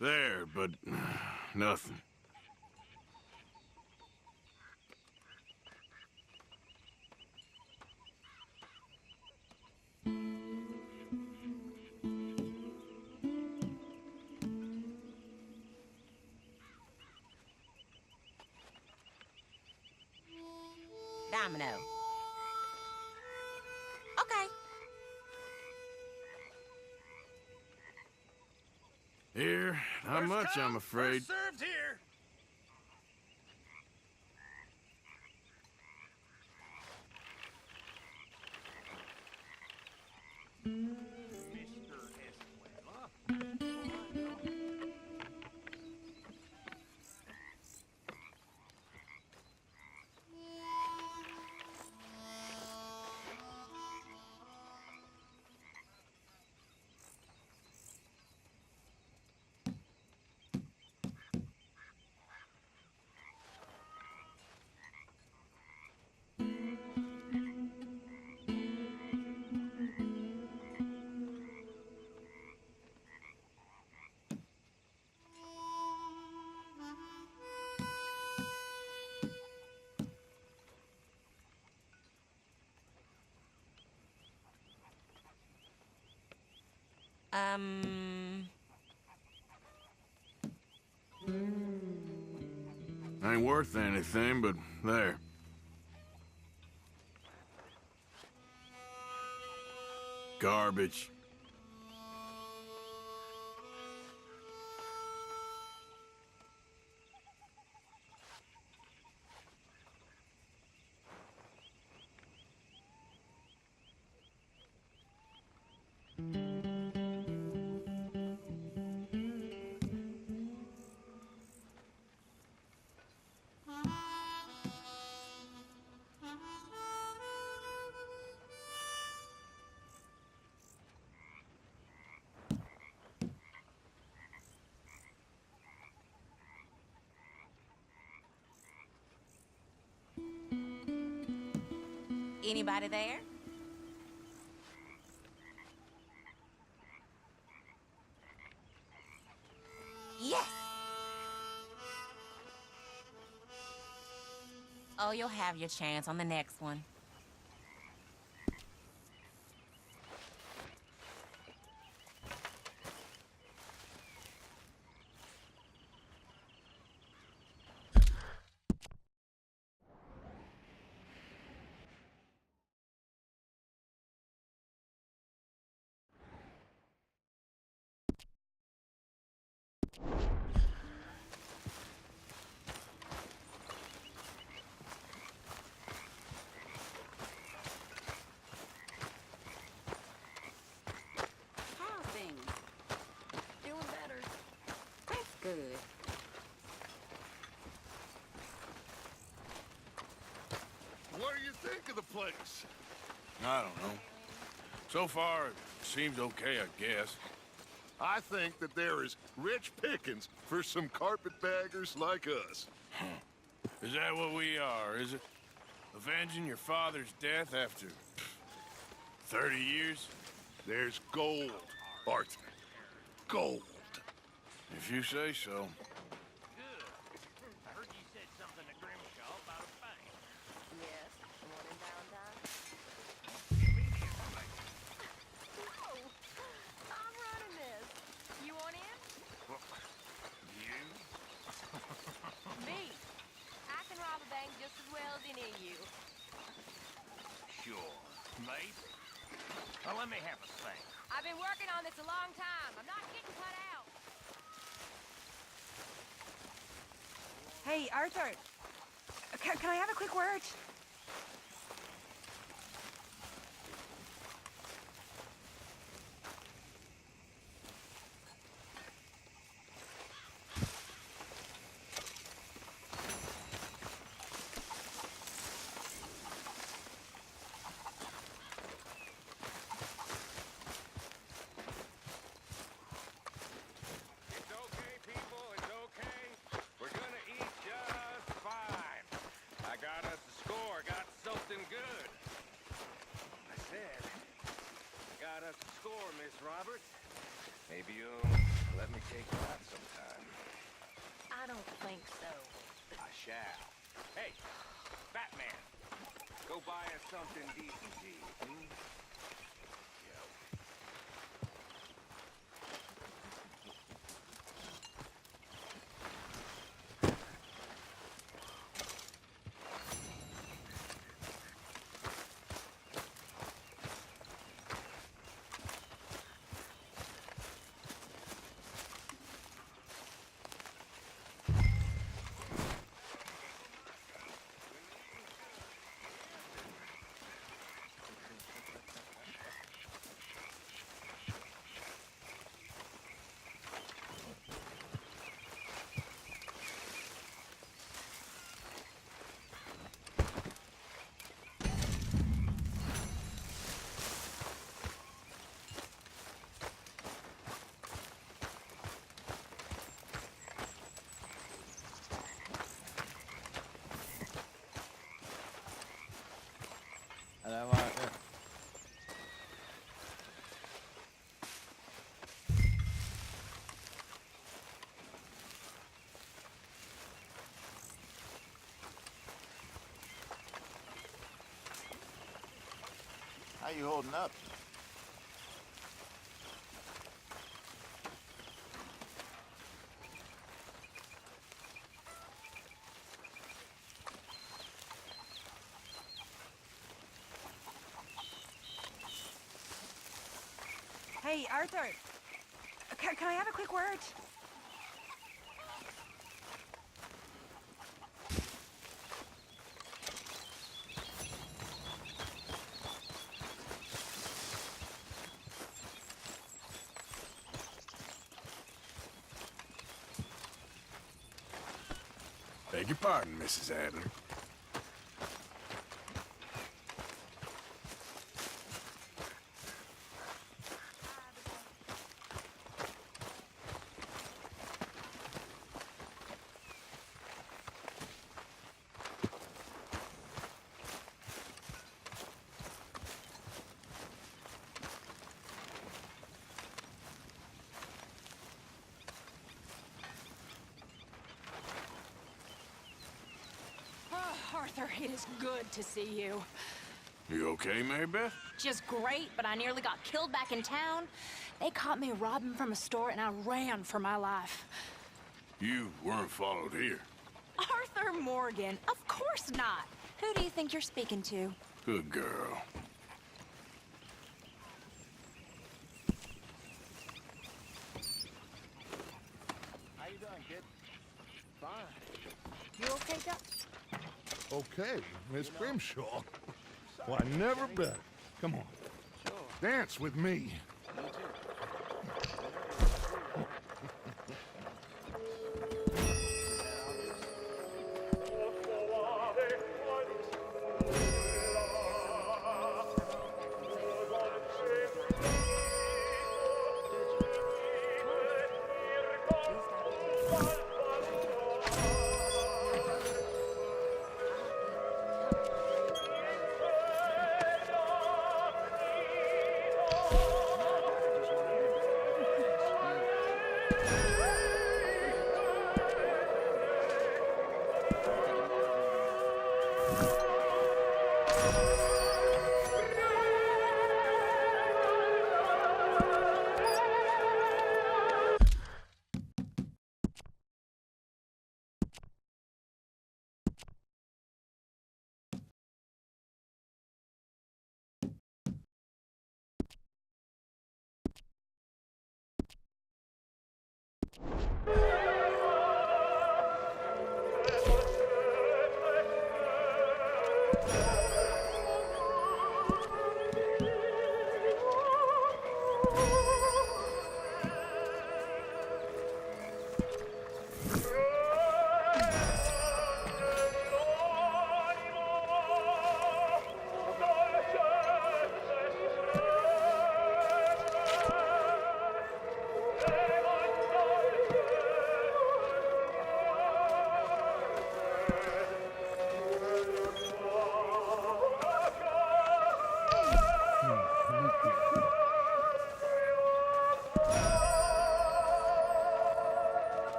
There, but nothing. Domino. Okay. Here, not much, I'm afraid. Served here. Ain't worth anything, but there. Garbage. Anybody there? Yes! Oh, you'll have your chance on the next one. Good. What do you think of the place? I don't know. So far, it seems okay, I guess. I think that there is rich pickings for some carpetbaggers like us. Is that what we are, is it? Avenging your father's death after 30 years? There's gold, Arthur. Gold. If you say so. Good. I heard you said something to Grimshaw about a bank. Yes, the one in Valentine. No, I'm running this. You want in? You? Me. let me have a say. I've been working on this a long time. I'm not getting cut out. Hey, Arthur. Can I have a quick word? Maybe you'll let me take you out sometime. I don't think so. I shall. Hey, Batman, go buy us something decent to eat, hmm? How you holding up? Hey, Arthur. Can I have a quick word? Beg your pardon, Mrs. Adler. Arthur, it is good to see you. You okay, Mary Beth? Just great, but I nearly got killed back in town. They caught me robbing from a store, and I ran for my life. You weren't followed here. Arthur Morgan? Of course not. Who do you think you're speaking to? Good girl. How you doing, kid? Fine. You okay, Doc? Okay, Miss Grimshaw. Why, never better. Come on. Dance with me.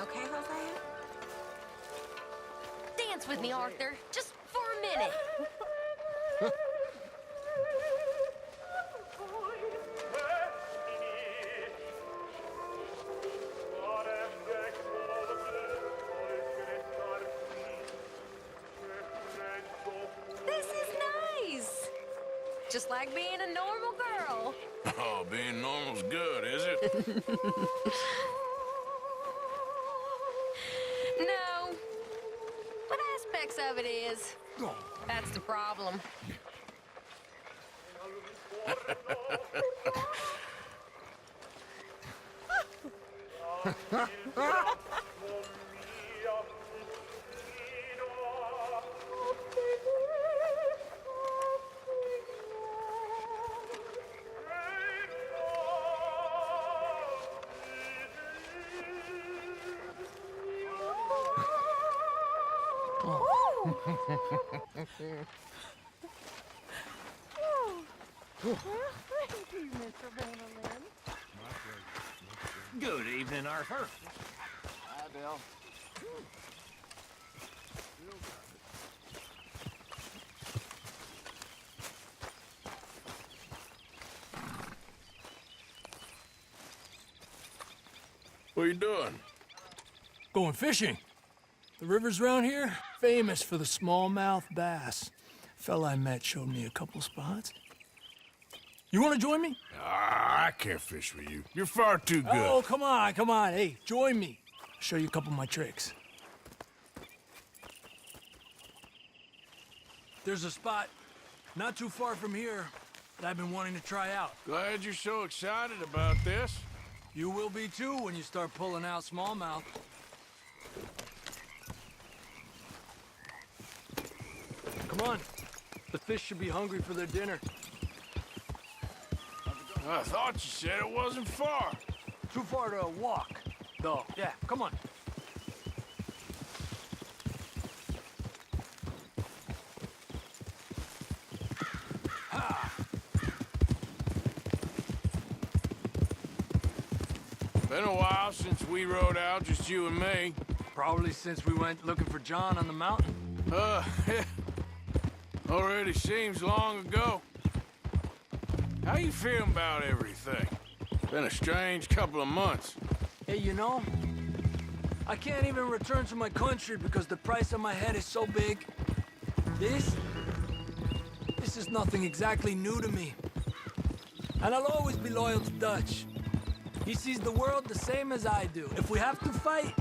Okay, Hosea? Dance with me, Arthur. Just for a minute. This is nice. Just like being a normal girl. Oh, being normal's good, is it? No. What aspects of it is? That's the problem. Good evening, Arthur. Hi, Bill. What are you doing? Going fishing. The rivers around here, famous for the smallmouth bass. Fella I met showed me a couple spots. You want to join me? I can't fish with you. You're far too good. Oh, come on, come on. Hey, join me. I'll show you a couple of my tricks. There's a spot not too far from here that I've been wanting to try out. Glad you're so excited about this. You will be too when you start pulling out smallmouth. Come on. The fish should be hungry for their dinner. I thought you said it wasn't far. Too far to walk, though. Yeah, come on. Ha! Been a while since we rode out, just you and me. Probably since we went looking for John on the mountain. Already seems long ago. How you feeling about everything? Been a strange couple of months. Hey, you know, I can't even return to my country because the price on my head is so big. This is nothing exactly new to me. And I'll always be loyal to Dutch. He sees the world the same as I do. If we have to fight,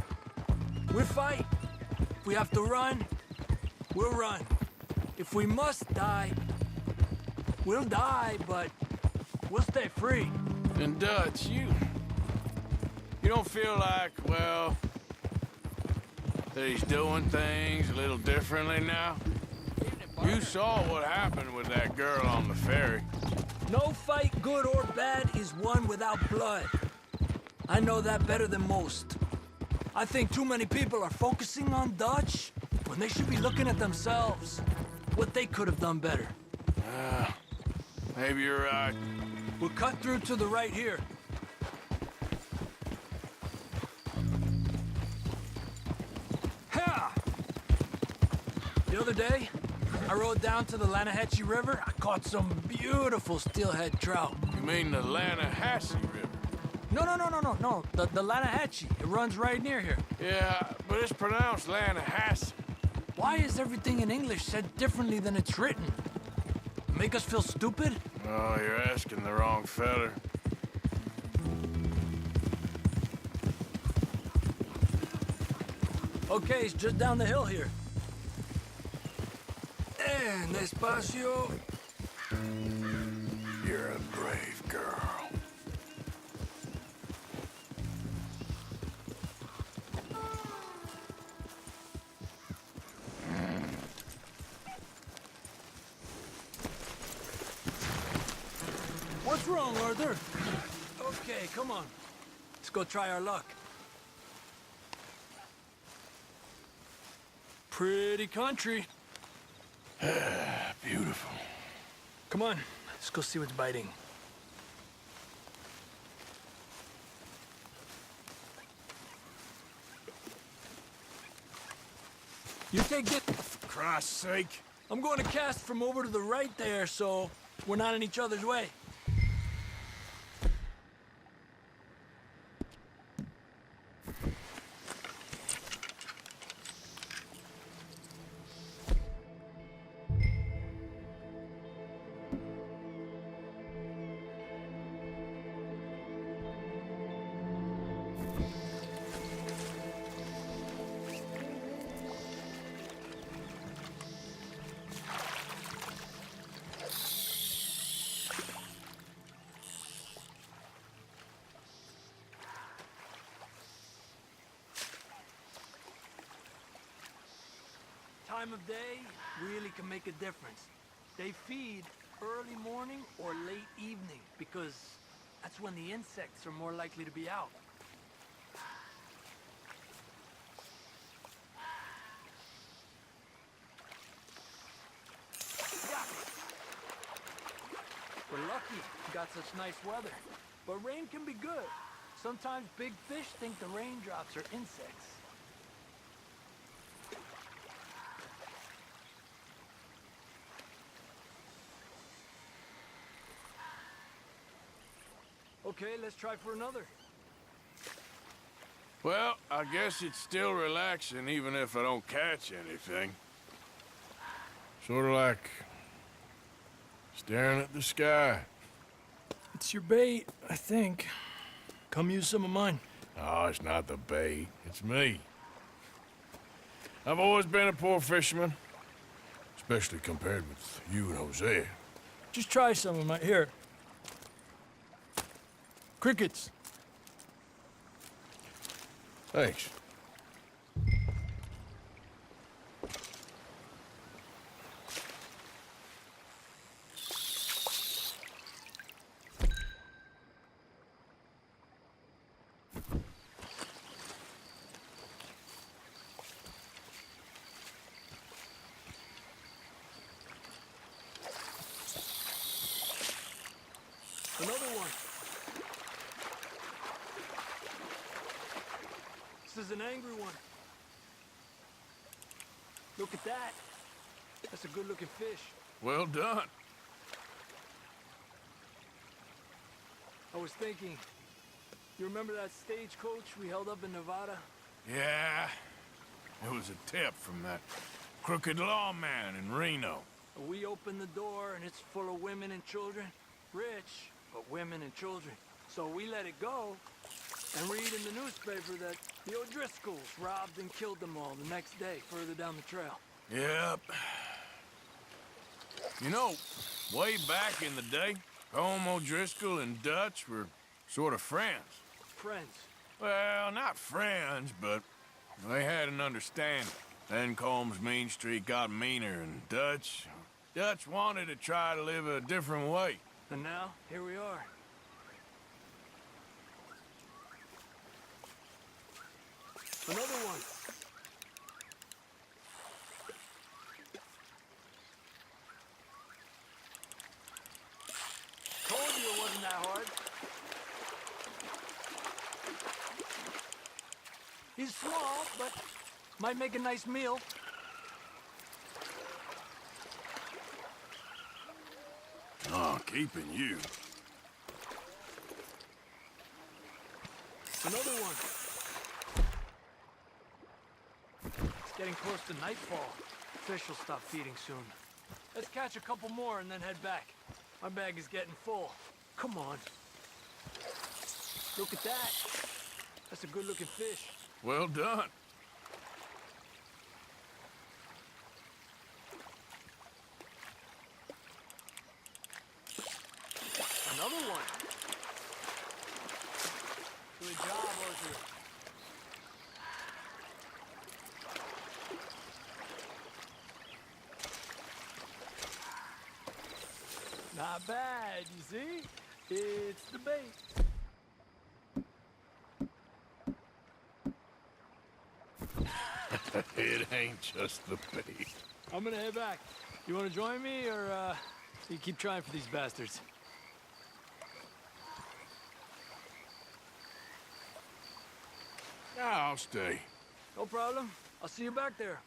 we fight. If we have to run, we'll run. If we must die, we'll die, but we'll stay free. And Dutch, you don't feel like, well, that he's doing things a little differently now? You saw what happened with that girl on the ferry. No fight, good or bad, is won without blood. I know that better than most. I think too many people are focusing on Dutch when they should be looking at themselves, what they could have done better. Maybe you're right. We'll cut through to the right here. Ha! The other day, I rode down to the Lanahatchee River. I caught some beautiful steelhead trout. You mean the Lanahatchee River? No. The Lanahatchee. It runs right near here. Yeah, but it's pronounced Lanahatchee. Why is everything in English said differently than it's written? Make us feel stupid? Oh, you're asking the wrong fella. Okay, it's just down the hill here. And despacio. You're a brave girl. What's wrong, Arthur? Okay, come on. Let's go try our luck. Pretty country. Beautiful. Come on, let's go see what's biting. You take this. For Christ's sake. I'm going to cast from over to the right there, so we're not in each other's way. Time of day really can make a difference. They feed early morning or late evening because that's when the insects are more likely to be out. Yeah. We're lucky we got such nice weather, but rain can be good. Sometimes big fish think the raindrops are insects. Okay, let's try for another. Well, I guess it's still relaxing even if I don't catch anything. Sort of like staring at the sky. It's your bait, I think. Come use some of mine. Oh, it's not the bait. It's me. I've always been a poor fisherman. Especially compared with you and Jose. Just try some of mine. Here. Crickets. Thanks. Another one. This is an angry one. Look at that. That's a good-looking fish. Well done. I was thinking, you remember that stagecoach we held up in Nevada? Yeah. It was a tip from that crooked lawman in Reno. We opened the door and it's full of women and children. Rich, but women and children. So we let it go and read in the newspaper that the O'Driscolls robbed and killed them all the next day further down the trail. Yep. You know, way back in the day, Home O'Driscoll and Dutch were sort of friends. Friends? Well, not friends, but they had an understanding. Then Combs' mean streak got meaner, and Dutch wanted to try to live a different way. And now, here we are. Another one. Told you it wasn't that hard. He's small, but might make a nice meal. Oh, keeping you. Another one. It's getting close to nightfall. Fish will stop feeding soon. Let's catch a couple more and then head back. My bag is getting full. Come on. Look at that. That's a good-looking fish. Well done. Not bad, you see? It's the bait. It ain't just the bait. I'm gonna head back. You wanna join me, or, you keep trying for these bastards? Nah, I'll stay. No problem. I'll see you back there.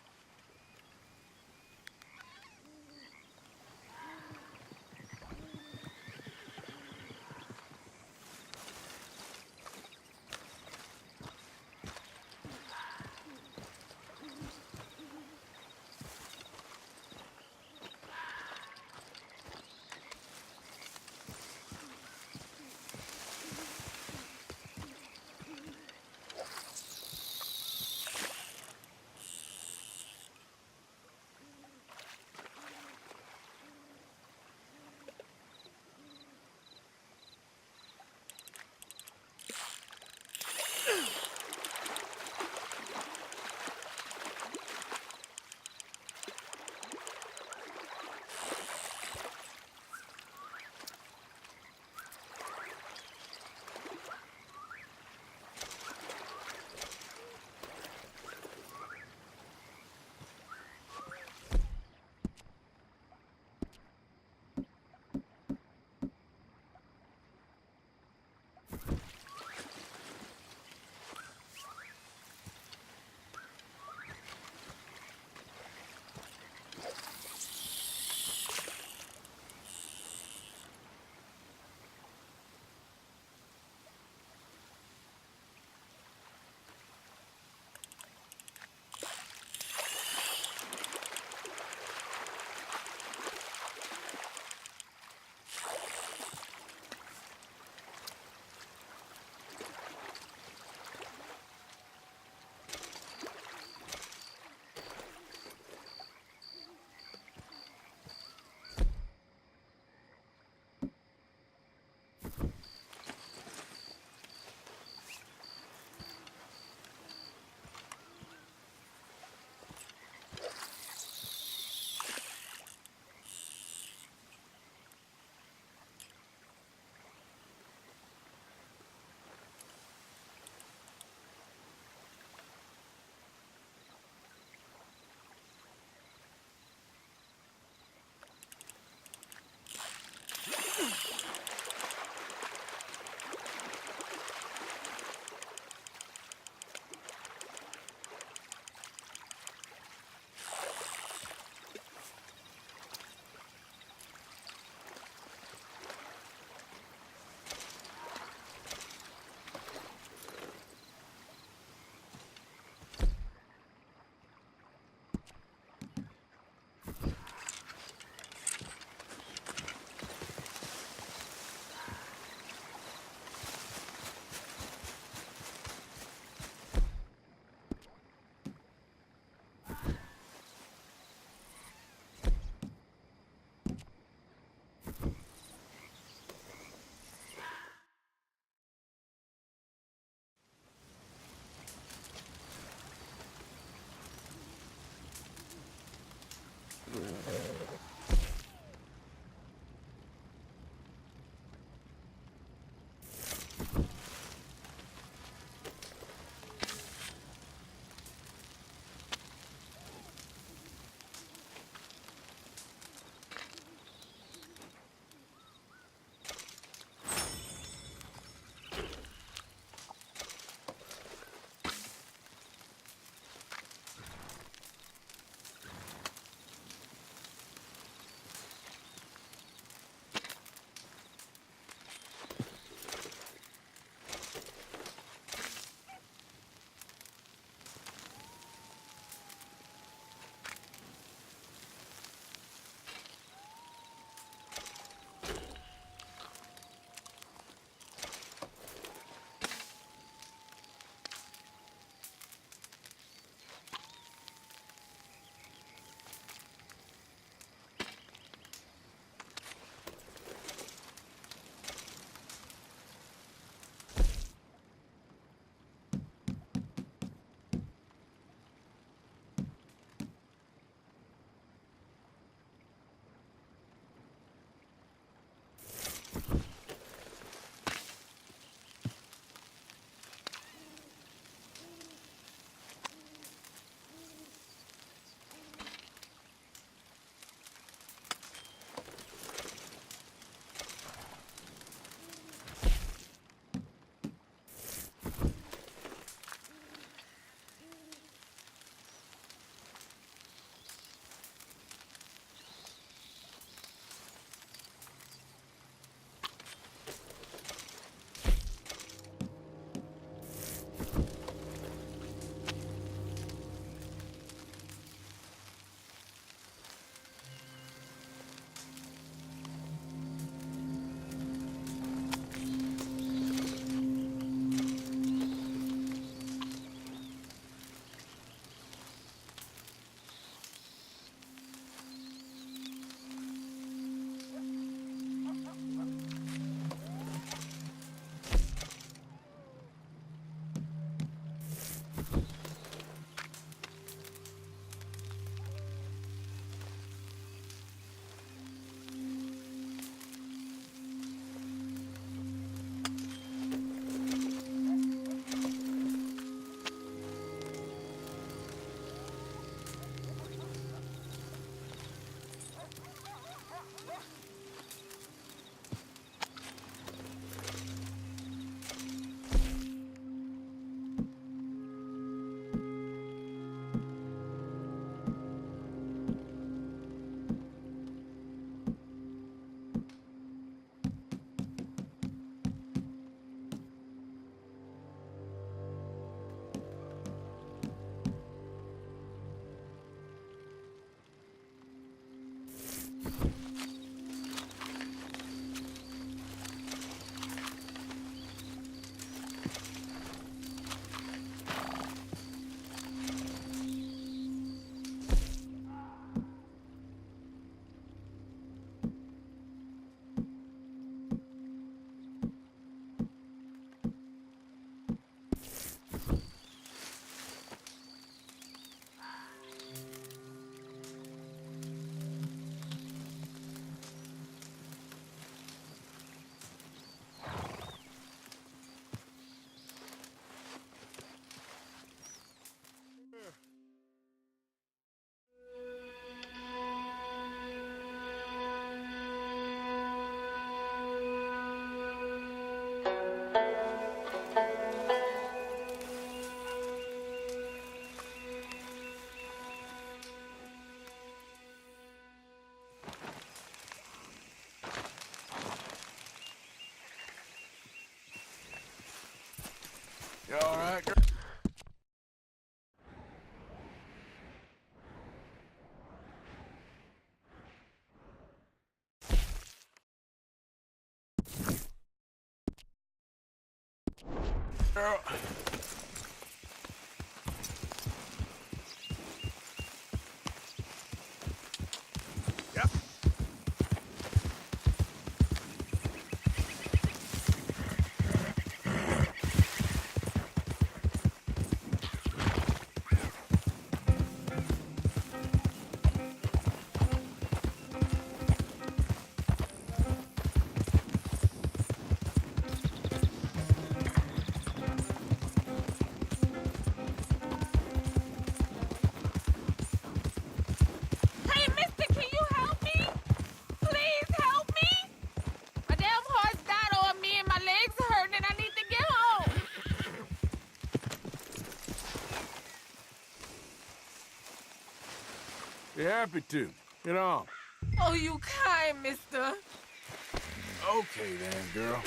Girl. Yep. Hey, mister, can you help me? Please help me. My damn horse died on me and my legs are hurting and I need to get home. Be happy to. Get on. Oh, you kind, mister. Okay then, girl.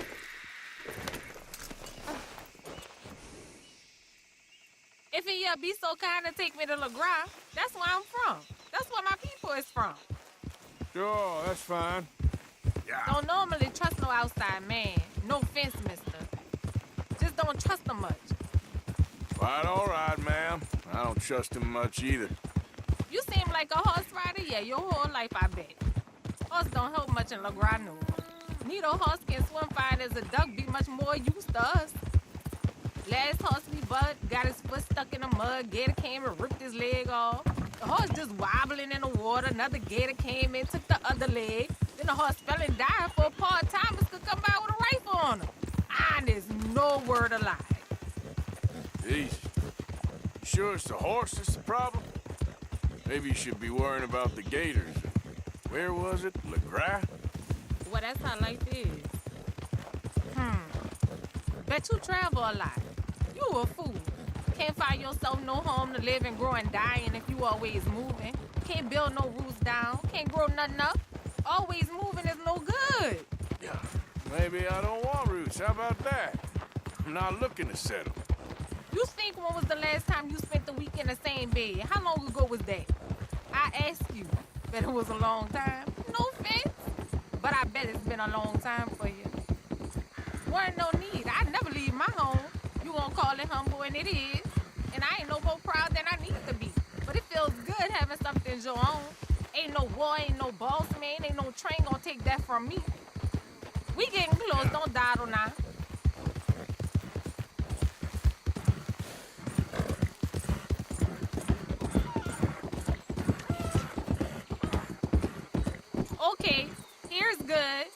If you be so kind to take me to LeGras, that's where I'm from. That's where my people is from. Sure, that's fine. Don't normally trust no outside man. No offense, mister. Just don't trust him much. Quite all right, ma'am. I don't trust him much either. You seem like a horse rider, yeah, your whole life, I bet. Horse don't help much in LeGras, no. Neither horse can swim fine as a duck, be much more used to us. Last horse we butt got his foot stuck in the mud, gator came and ripped his leg off. The horse just wobbling in the water, another gator came in, took the other leg. Then the horse fell and died for part-timers could come by with a rifle on him. Honest, no word of lie. Easy. You sure it's the horse that's the problem? Maybe you should be worrying about the gators. Where was it? LeGras? Well, that's how life is. Bet you travel a lot. You a fool. Can't find yourself no home to live and grow and die in if you always moving. Can't build no roots down. Can't grow nothing up. Always moving is no good. Yeah, maybe I don't want roots. How about that? I'm not looking to settle. You think when was the last time you spent the week in the same bed? How long ago was that? I asked you. Bet it was a long time. No offense. But I bet it's been a long time for you. Wasn't no need. I never leave my home. You gonna call it humble, and it is. And I ain't no more proud than I need to be. But it feels good having something your own. Ain't no war, ain't no boss man, ain't no train gonna take that from me. We getting close, don't dawdle now. Okay, here's good.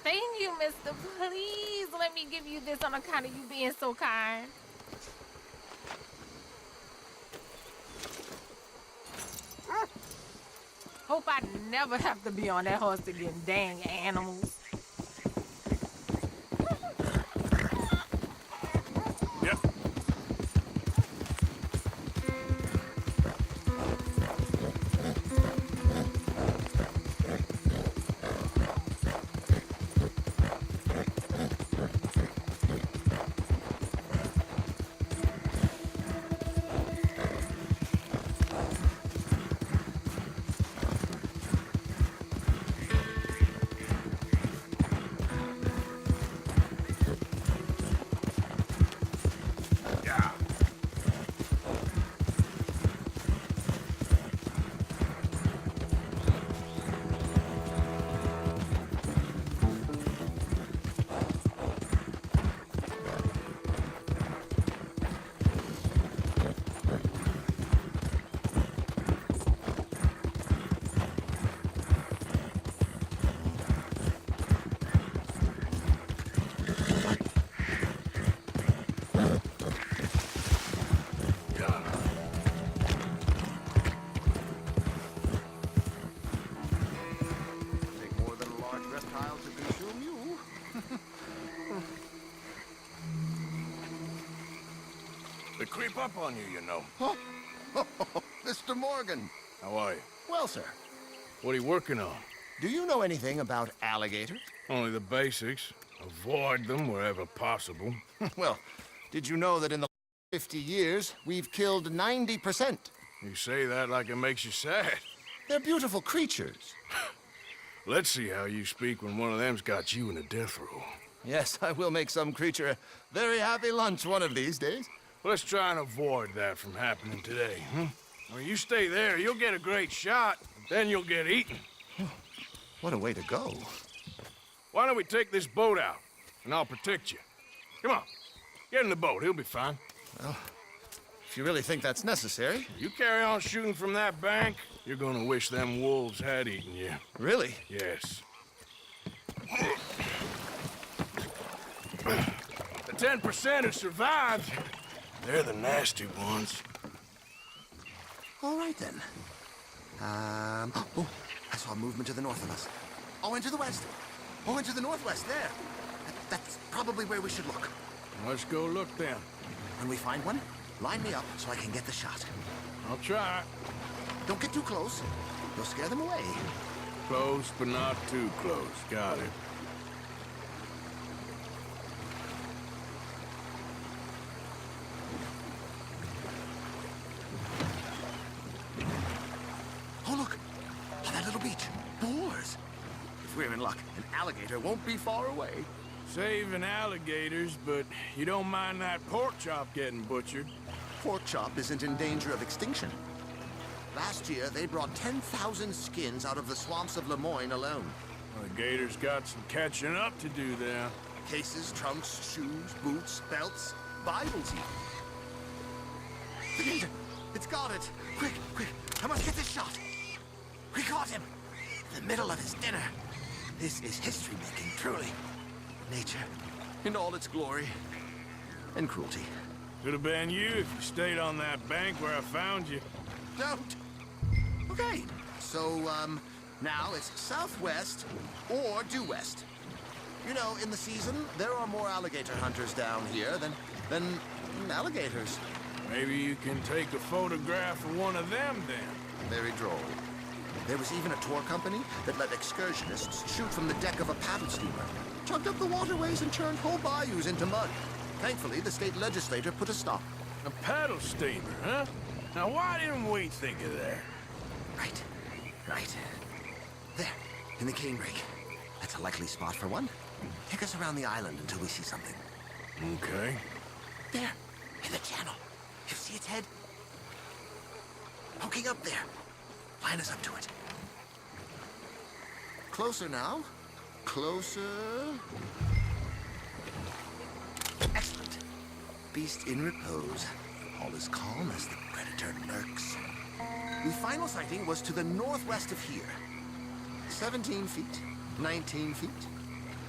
Thank you, mister. Please let me give you this on account of you being so kind. Hope I never have to be on that horse again, dang animals. Yep. They creep up on you, you know. Huh? Mr. Morgan. How are you? Well, sir. What are you working on? Do you know anything about alligators? Only the basics. Avoid them wherever possible. Well, did you know that in the 50 years, we've killed 90%? You say that like it makes you sad. They're beautiful creatures. Let's see how you speak when one of them's got you in a death row. Yes, I will make some creature a very happy lunch one of these days. Let's try and avoid that from happening today, huh? When you stay there, you'll get a great shot, then you'll get eaten. What a way to go. Why don't we take this boat out, and I'll protect you. Come on, get in the boat, he'll be fine. Well, if you really think that's necessary. You carry on shooting from that bank, you're gonna wish them wolves had eaten you. Really? Yes. The 10% who survived, they're the nasty ones. All right, then. Oh, I saw movement to the north of us. Oh, and to the west. Oh, and to the northwest, there. That's probably where we should look. Let's go look then. When we find one, line me up so I can get the shot. I'll try. Don't get too close. You'll scare them away. Close, but not too close. Got it. Oh, look! On that little beach. Boars! If we're in luck, an alligator won't be far away. Saving alligators, but you don't mind that pork chop getting butchered? Pork chop isn't in danger of extinction. Last year, they brought 10,000 skins out of the swamps of Lemoyne alone. Well, the gators got some catching up to do there. Cases, trunks, shoes, boots, belts, Bibles even. The gator! It's got it! Quick, quick! I must get this shot! We caught him! In the middle of his dinner. This is history-making, truly. Nature, in all its glory and cruelty. Could have been you if you stayed on that bank where I found you. Don't! Okay, so, now it's southwest or due west. You know, in the season, there are more alligator hunters down here than alligators. Maybe you can take a photograph of one of them, then. Very droll. There was even a tour company that let excursionists shoot from the deck of a paddle steamer, chugged up the waterways and turned whole bayous into mud. Thankfully, the state legislature put a stop. A paddle steamer, huh? Now, why didn't we think of that? Right. There, in the canebrake. That's a likely spot for one. Take us around the island until we see something. Okay. There, in the channel. You see its head? Poking up there. Line us up to it. Closer now. Closer. Excellent. Beast in repose. All is calm as the predator lurks. The final sighting was to the northwest of here. 17 feet, 19 feet,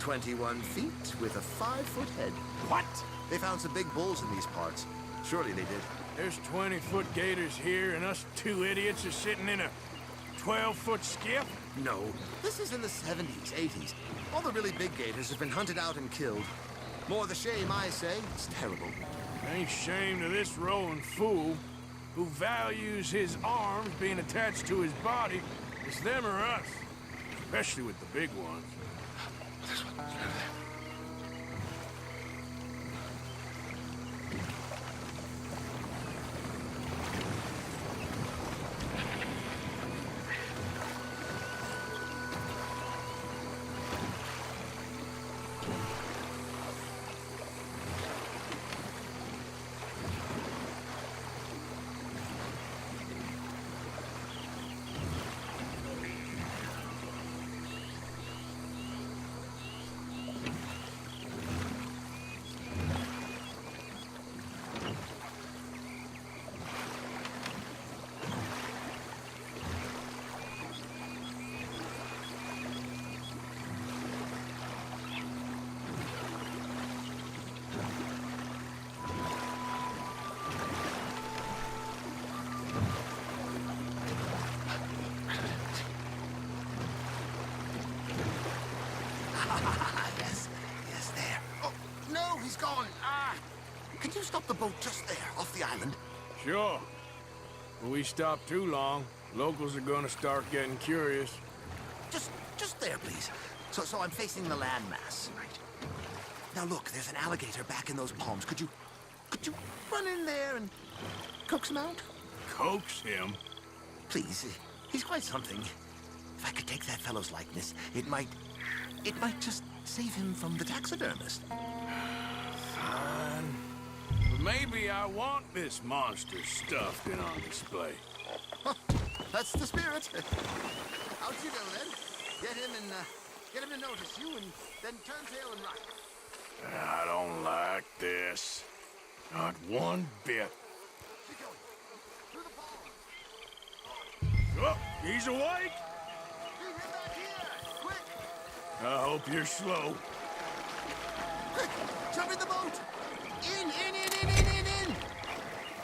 21 feet with a 5-foot head. What? They found some big bulls in these parts. Surely they did. There's 20-foot gators here, and us two idiots are sitting in a 12-foot skiff? No, this is in the 70s, 80s. All the really big gators have been hunted out and killed. More the shame, I say. It's terrible. Ain't shame to this rolling fool who values his arms being attached to his body. It's them or us, especially with the big ones. This one. Yes, there. Oh, no, he's gone. Can you stop the boat just there, off the island? Sure. If we stop too long, locals are gonna start getting curious. Just there, please. So I'm facing the landmass, right? Now look, there's an alligator back in those palms. Could you run in there and coax him out? Coax him? Please, he's quite something. If I could take that fellow's likeness, it might just Save him from the taxidermist. Fine. But maybe I want this monster stuffed and on display. That's the spirit. Out you go then. Get him to notice you, and then turn tail and run. I don't like this. Not one bit. Keep going. Through the pond. Oh, he's awake. Be right back here. Quick. I hope you're slow. Quick. Jump in the boat. In.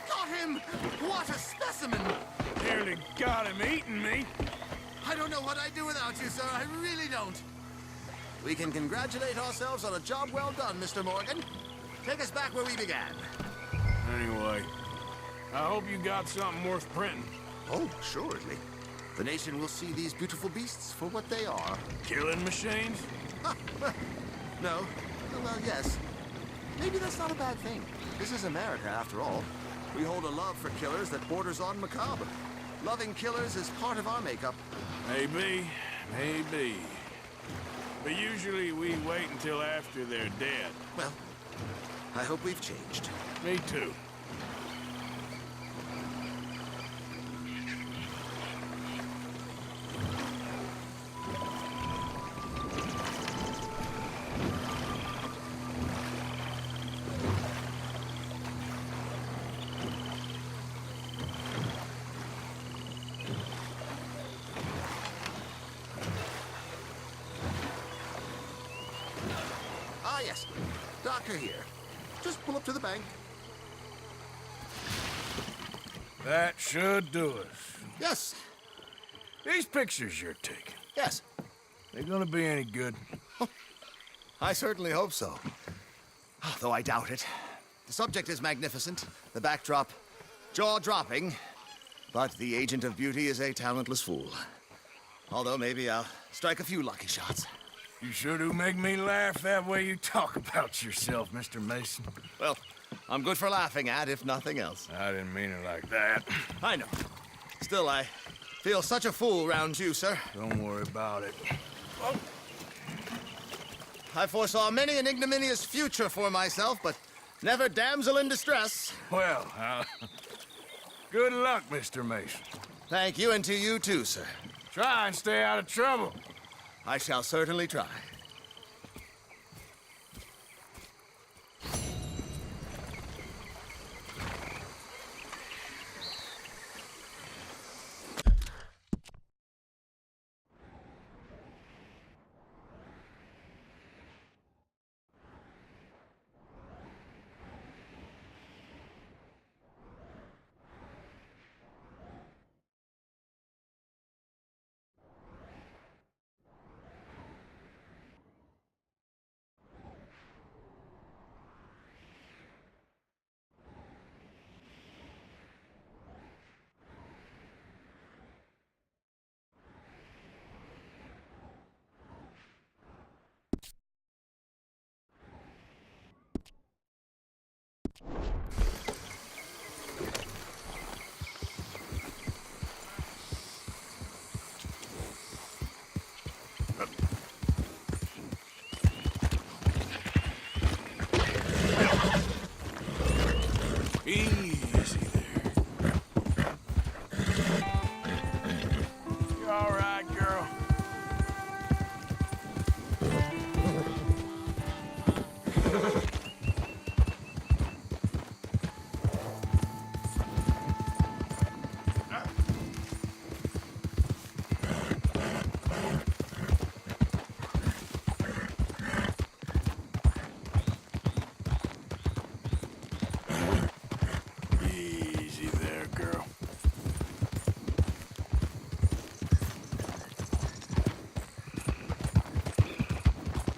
Got him. What a specimen. Nearly got him eating me. I don't know what I'd do without you, sir. I really don't. We can congratulate ourselves on a job well done, Mr. Morgan. Take us back where we began. Anyway, I hope you got something worth printing. Oh, assuredly. The nation will see these beautiful beasts for what they are. Killing machines? No. Well, yes. Maybe that's not a bad thing. This is America, after all. We hold a love for killers that borders on macabre. Loving killers is part of our makeup. Maybe. But usually we wait until after they're dead. Well, I hope we've changed. Me too. Ah, yes. Doctor here. Just pull up to the bank. That should do us. Yes. These pictures you're taking, Yes. they gonna be any good? I certainly hope so. Though I doubt it. The subject is magnificent, the backdrop jaw-dropping, but the agent of beauty is a talentless fool. Although maybe I'll strike a few lucky shots. You sure do make me laugh that way you talk about yourself, Mr. Mason. Well, I'm good for laughing at, if nothing else. I didn't mean it like that. I know. Still, I feel such a fool round you, sir. Don't worry about it. I foresaw many an ignominious future for myself, but never damsel in distress. Well, good luck, Mr. Mason. Thank you, and to you too, sir. Try and stay out of trouble. I shall certainly try. Easy there. You all right, girl? Easy there, girl.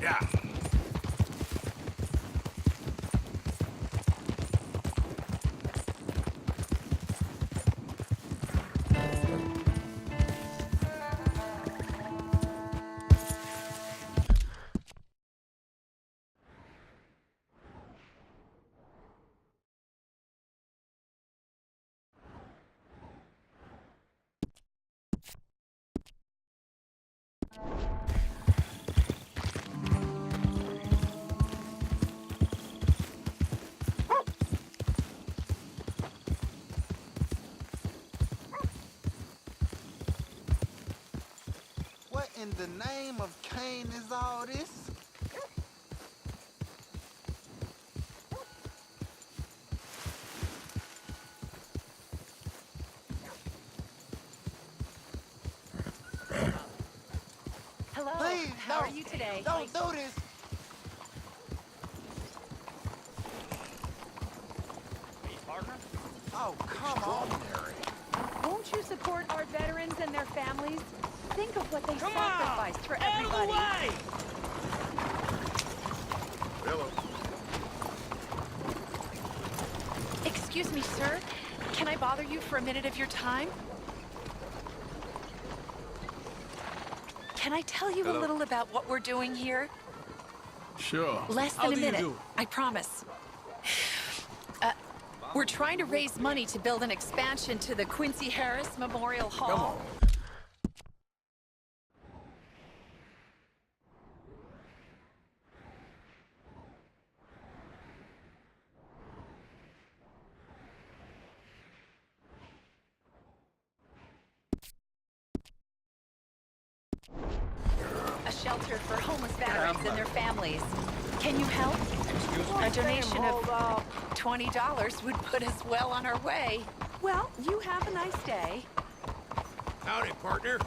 Yeah. in the name of Cain is all this? Hello. Please, How are you today? Don't do this. Hey, partner? Oh, come on. Won't you support our veterans and their families? Think of what they Come sacrificed on! for Out everybody. of the way! Hello. Excuse me, sir. Can I bother you for a minute of your time? Can I tell you a little about what we're doing here? Sure. Less than a minute, I promise. We're trying to raise money to build an expansion to the Quincy Harris Memorial Hall. Come on. A shelter for homeless veterans and their families. Can you help? A donation of $20 would put us well on our way. Well, you have a nice day. Howdy, partner.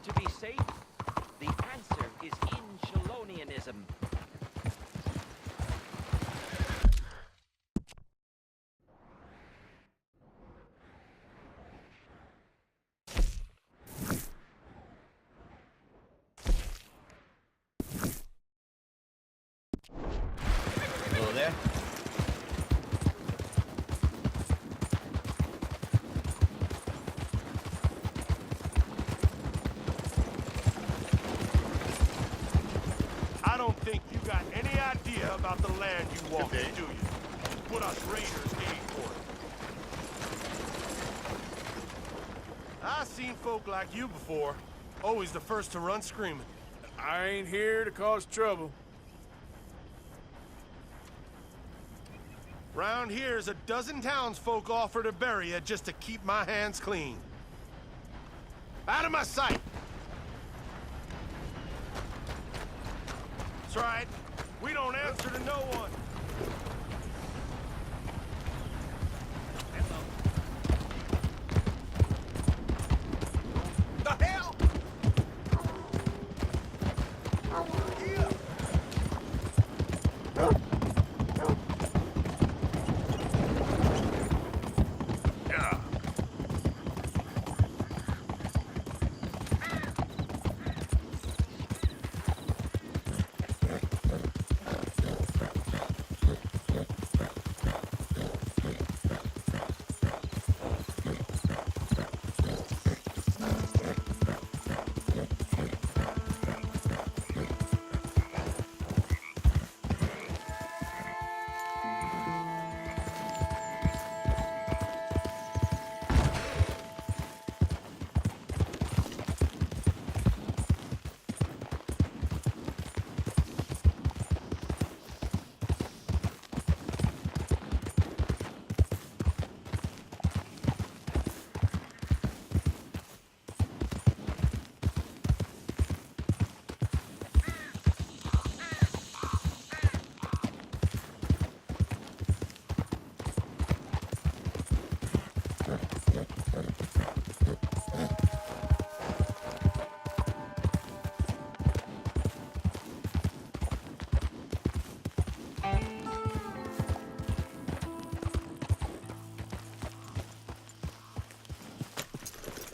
want to be safe? The answer is Inchelonianism. Hello there. I don't think you got any idea about the land you walk in, do you? Put us raiders game for it. I seen folk like you before. Always the first to run screaming. I ain't here to cause trouble. Round here's a dozen townsfolk offer to bury you just to keep my hands clean. Out of my sight! That's right. We don't answer to no one. The hell?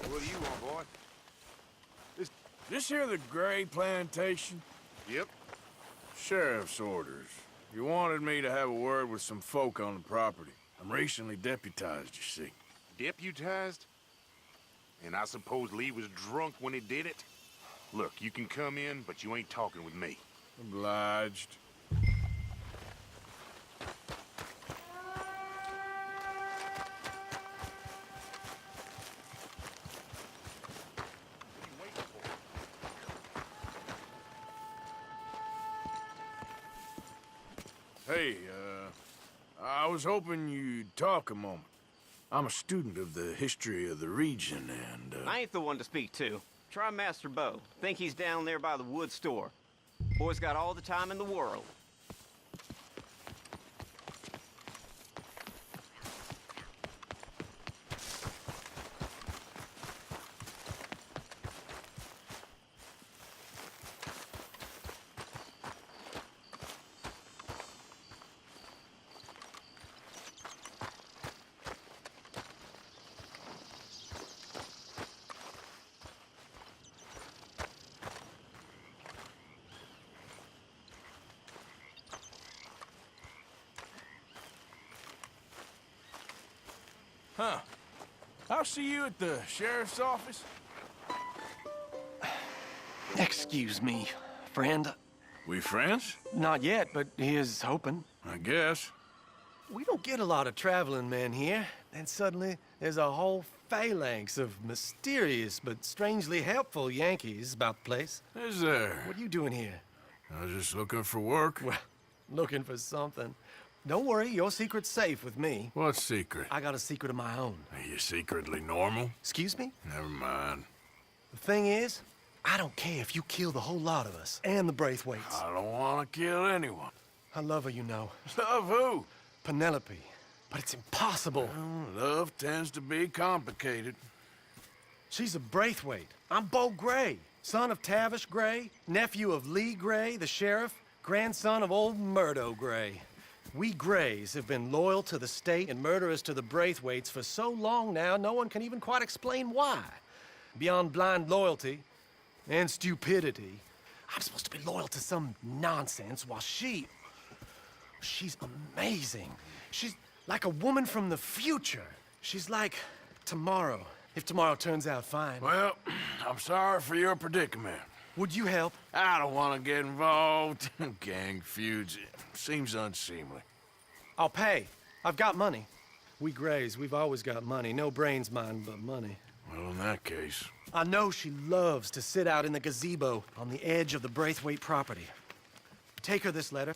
What do you want, boy? This here the Gray Plantation? Yep. Sheriff's orders. You wanted me to have a word with some folk on the property. I'm recently deputized, you see. Deputized? And I suppose Lee was drunk when he did it? Look, you can come in, but you ain't talking with me. Obliged. Hey, I was hoping you'd talk a moment. I'm a student of the history of the region, and, I ain't the one to speak to. Try Master Bo. Think he's down there by the wood store. Boy's got all the time in the world. Huh. I'll see you at the sheriff's office. Excuse me, friend. We friends? Not yet, but he is hoping. I guess. We don't get a lot of traveling men here. Then suddenly, there's a whole phalanx of mysterious but strangely helpful Yankees about the place. Is there? What are you doing here? I was just looking for work. Well, looking for something. Don't worry, your secret's safe with me. What secret? I got a secret of my own. Are you secretly normal? Excuse me? Never mind. The thing is, I don't care if you kill the whole lot of us and the Braithwaites. I don't want to kill anyone. I love her, you know. Love who? Penelope. But it's impossible. Well, love tends to be complicated. She's a Braithwaite. I'm Bo Gray, son of Tavish Gray, nephew of Lee Gray, the sheriff, grandson of old Murdo Gray. We Grays have been loyal to the state and murderous to the Braithwaites for so long now, no one can even quite explain why. Beyond blind loyalty and stupidity, I'm supposed to be loyal to some nonsense while she's amazing. She's like a woman from the future. She's like tomorrow, if tomorrow turns out fine. Well, I'm sorry for your predicament. Would you help? I don't want to get involved. Gang feuds. Seems unseemly. I'll pay. I've got money. We Grays, we've always got money. No brains, mind, but money. Well, in that case... I know she loves to sit out in the gazebo on the edge of the Braithwaite property. Take her this letter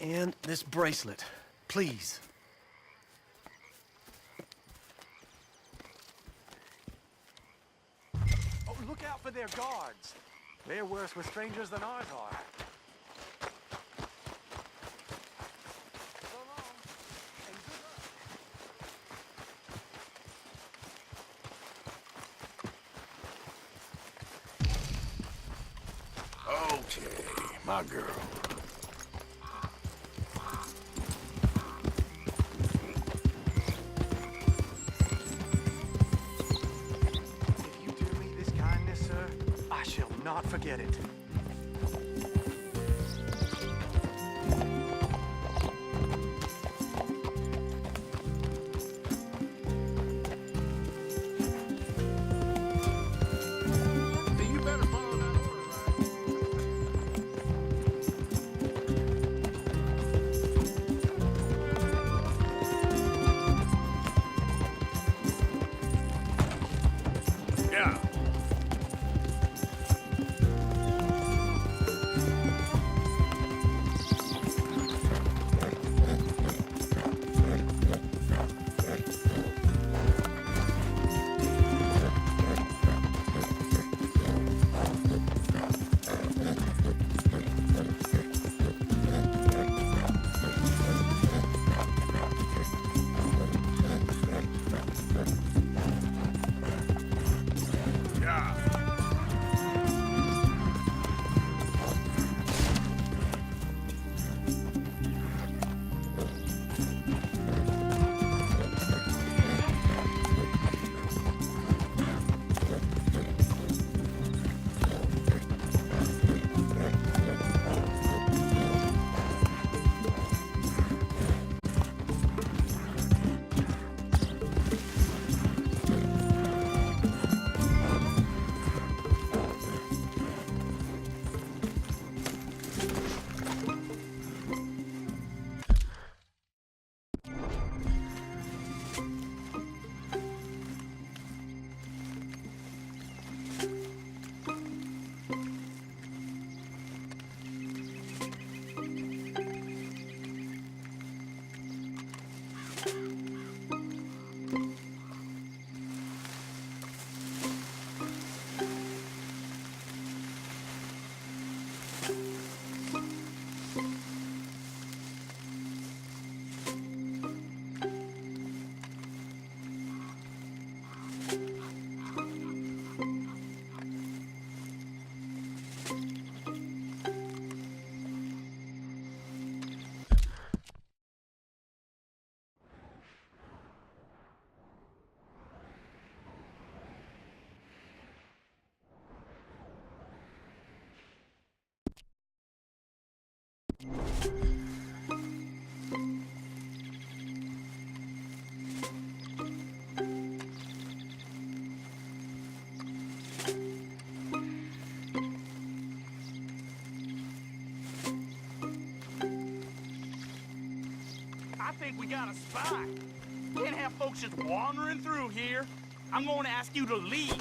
and this bracelet, please. Oh, look out for their guards. They're worse with strangers than ours are. Okay, my girl. If you do me this kindness, sir, I shall not forget it. I think we got a spot. Can't have folks just wandering through here. I'm going to ask you to leave.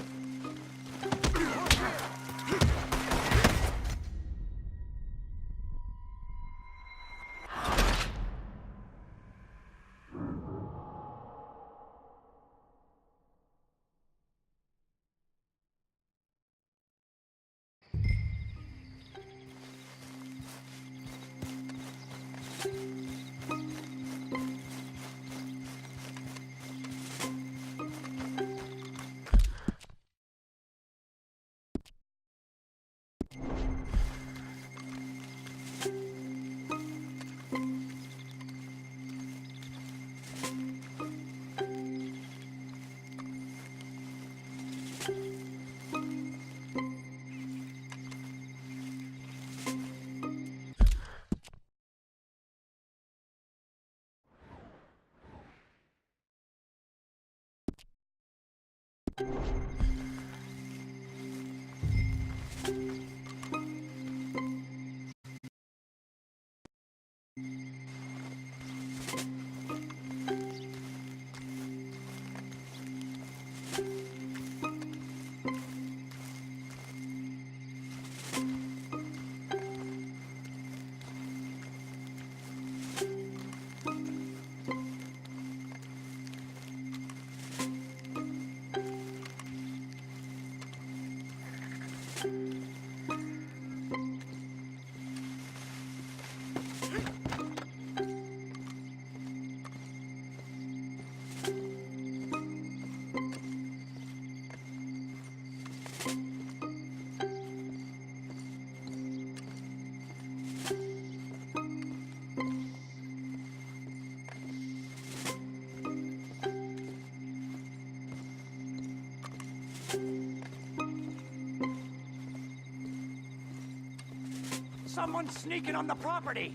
Someone's sneaking on the property.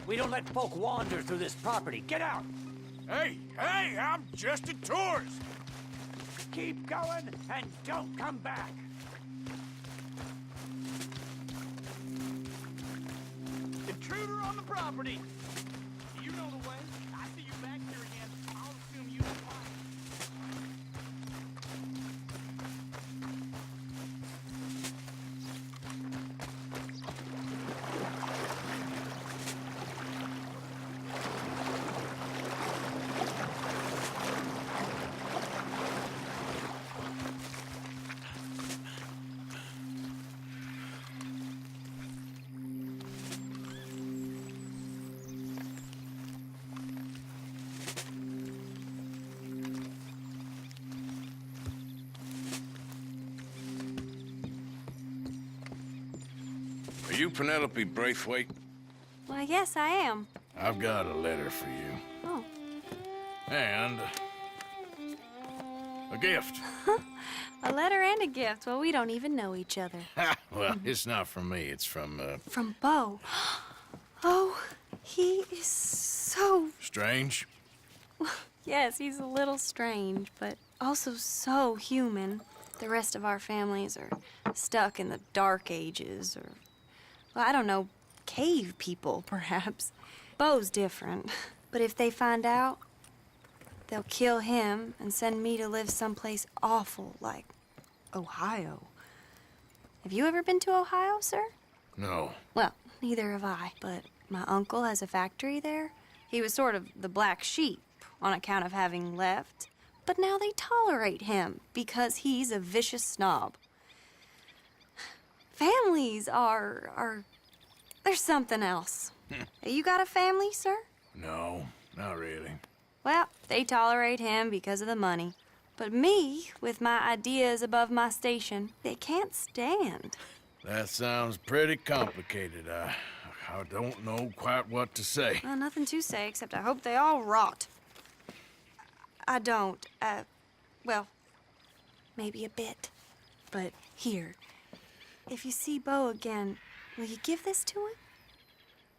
We don't let folk wander through this property. Get out! Hey, I'm just a tourist. Keep going and don't come back. Intruder on the property. You know the way. I see you back here again. I'll assume you know why. Are you Penelope Braithwaite? Well, yes, I am. I've got a letter for you. Oh. And a gift. A letter and a gift. Well, we don't even know each other. Well, it's not from me. It's from, From Bo. Oh, he is so... Strange? Yes, he's a little strange, but also so human. The rest of our families are stuck in the Dark Ages, or, well, I don't know, cave people, perhaps. Bo's different. But if they find out, they'll kill him and send me to live someplace awful like Ohio. Have you ever been to Ohio, sir? No. Well, neither have I, but my uncle has a factory there. He was sort of the black sheep on account of having left, but now they tolerate him because he's a vicious snob. Families are there's something else. You got a family, sir? No, not really. Well, they tolerate him because of the money. But me, with my ideas above my station, they can't stand. That sounds pretty complicated. I don't know quite what to say. Well, nothing to say, except I hope they all rot. I don't. Well, maybe a bit. But here, if you see Bo again, will you give this to him?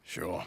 Sure.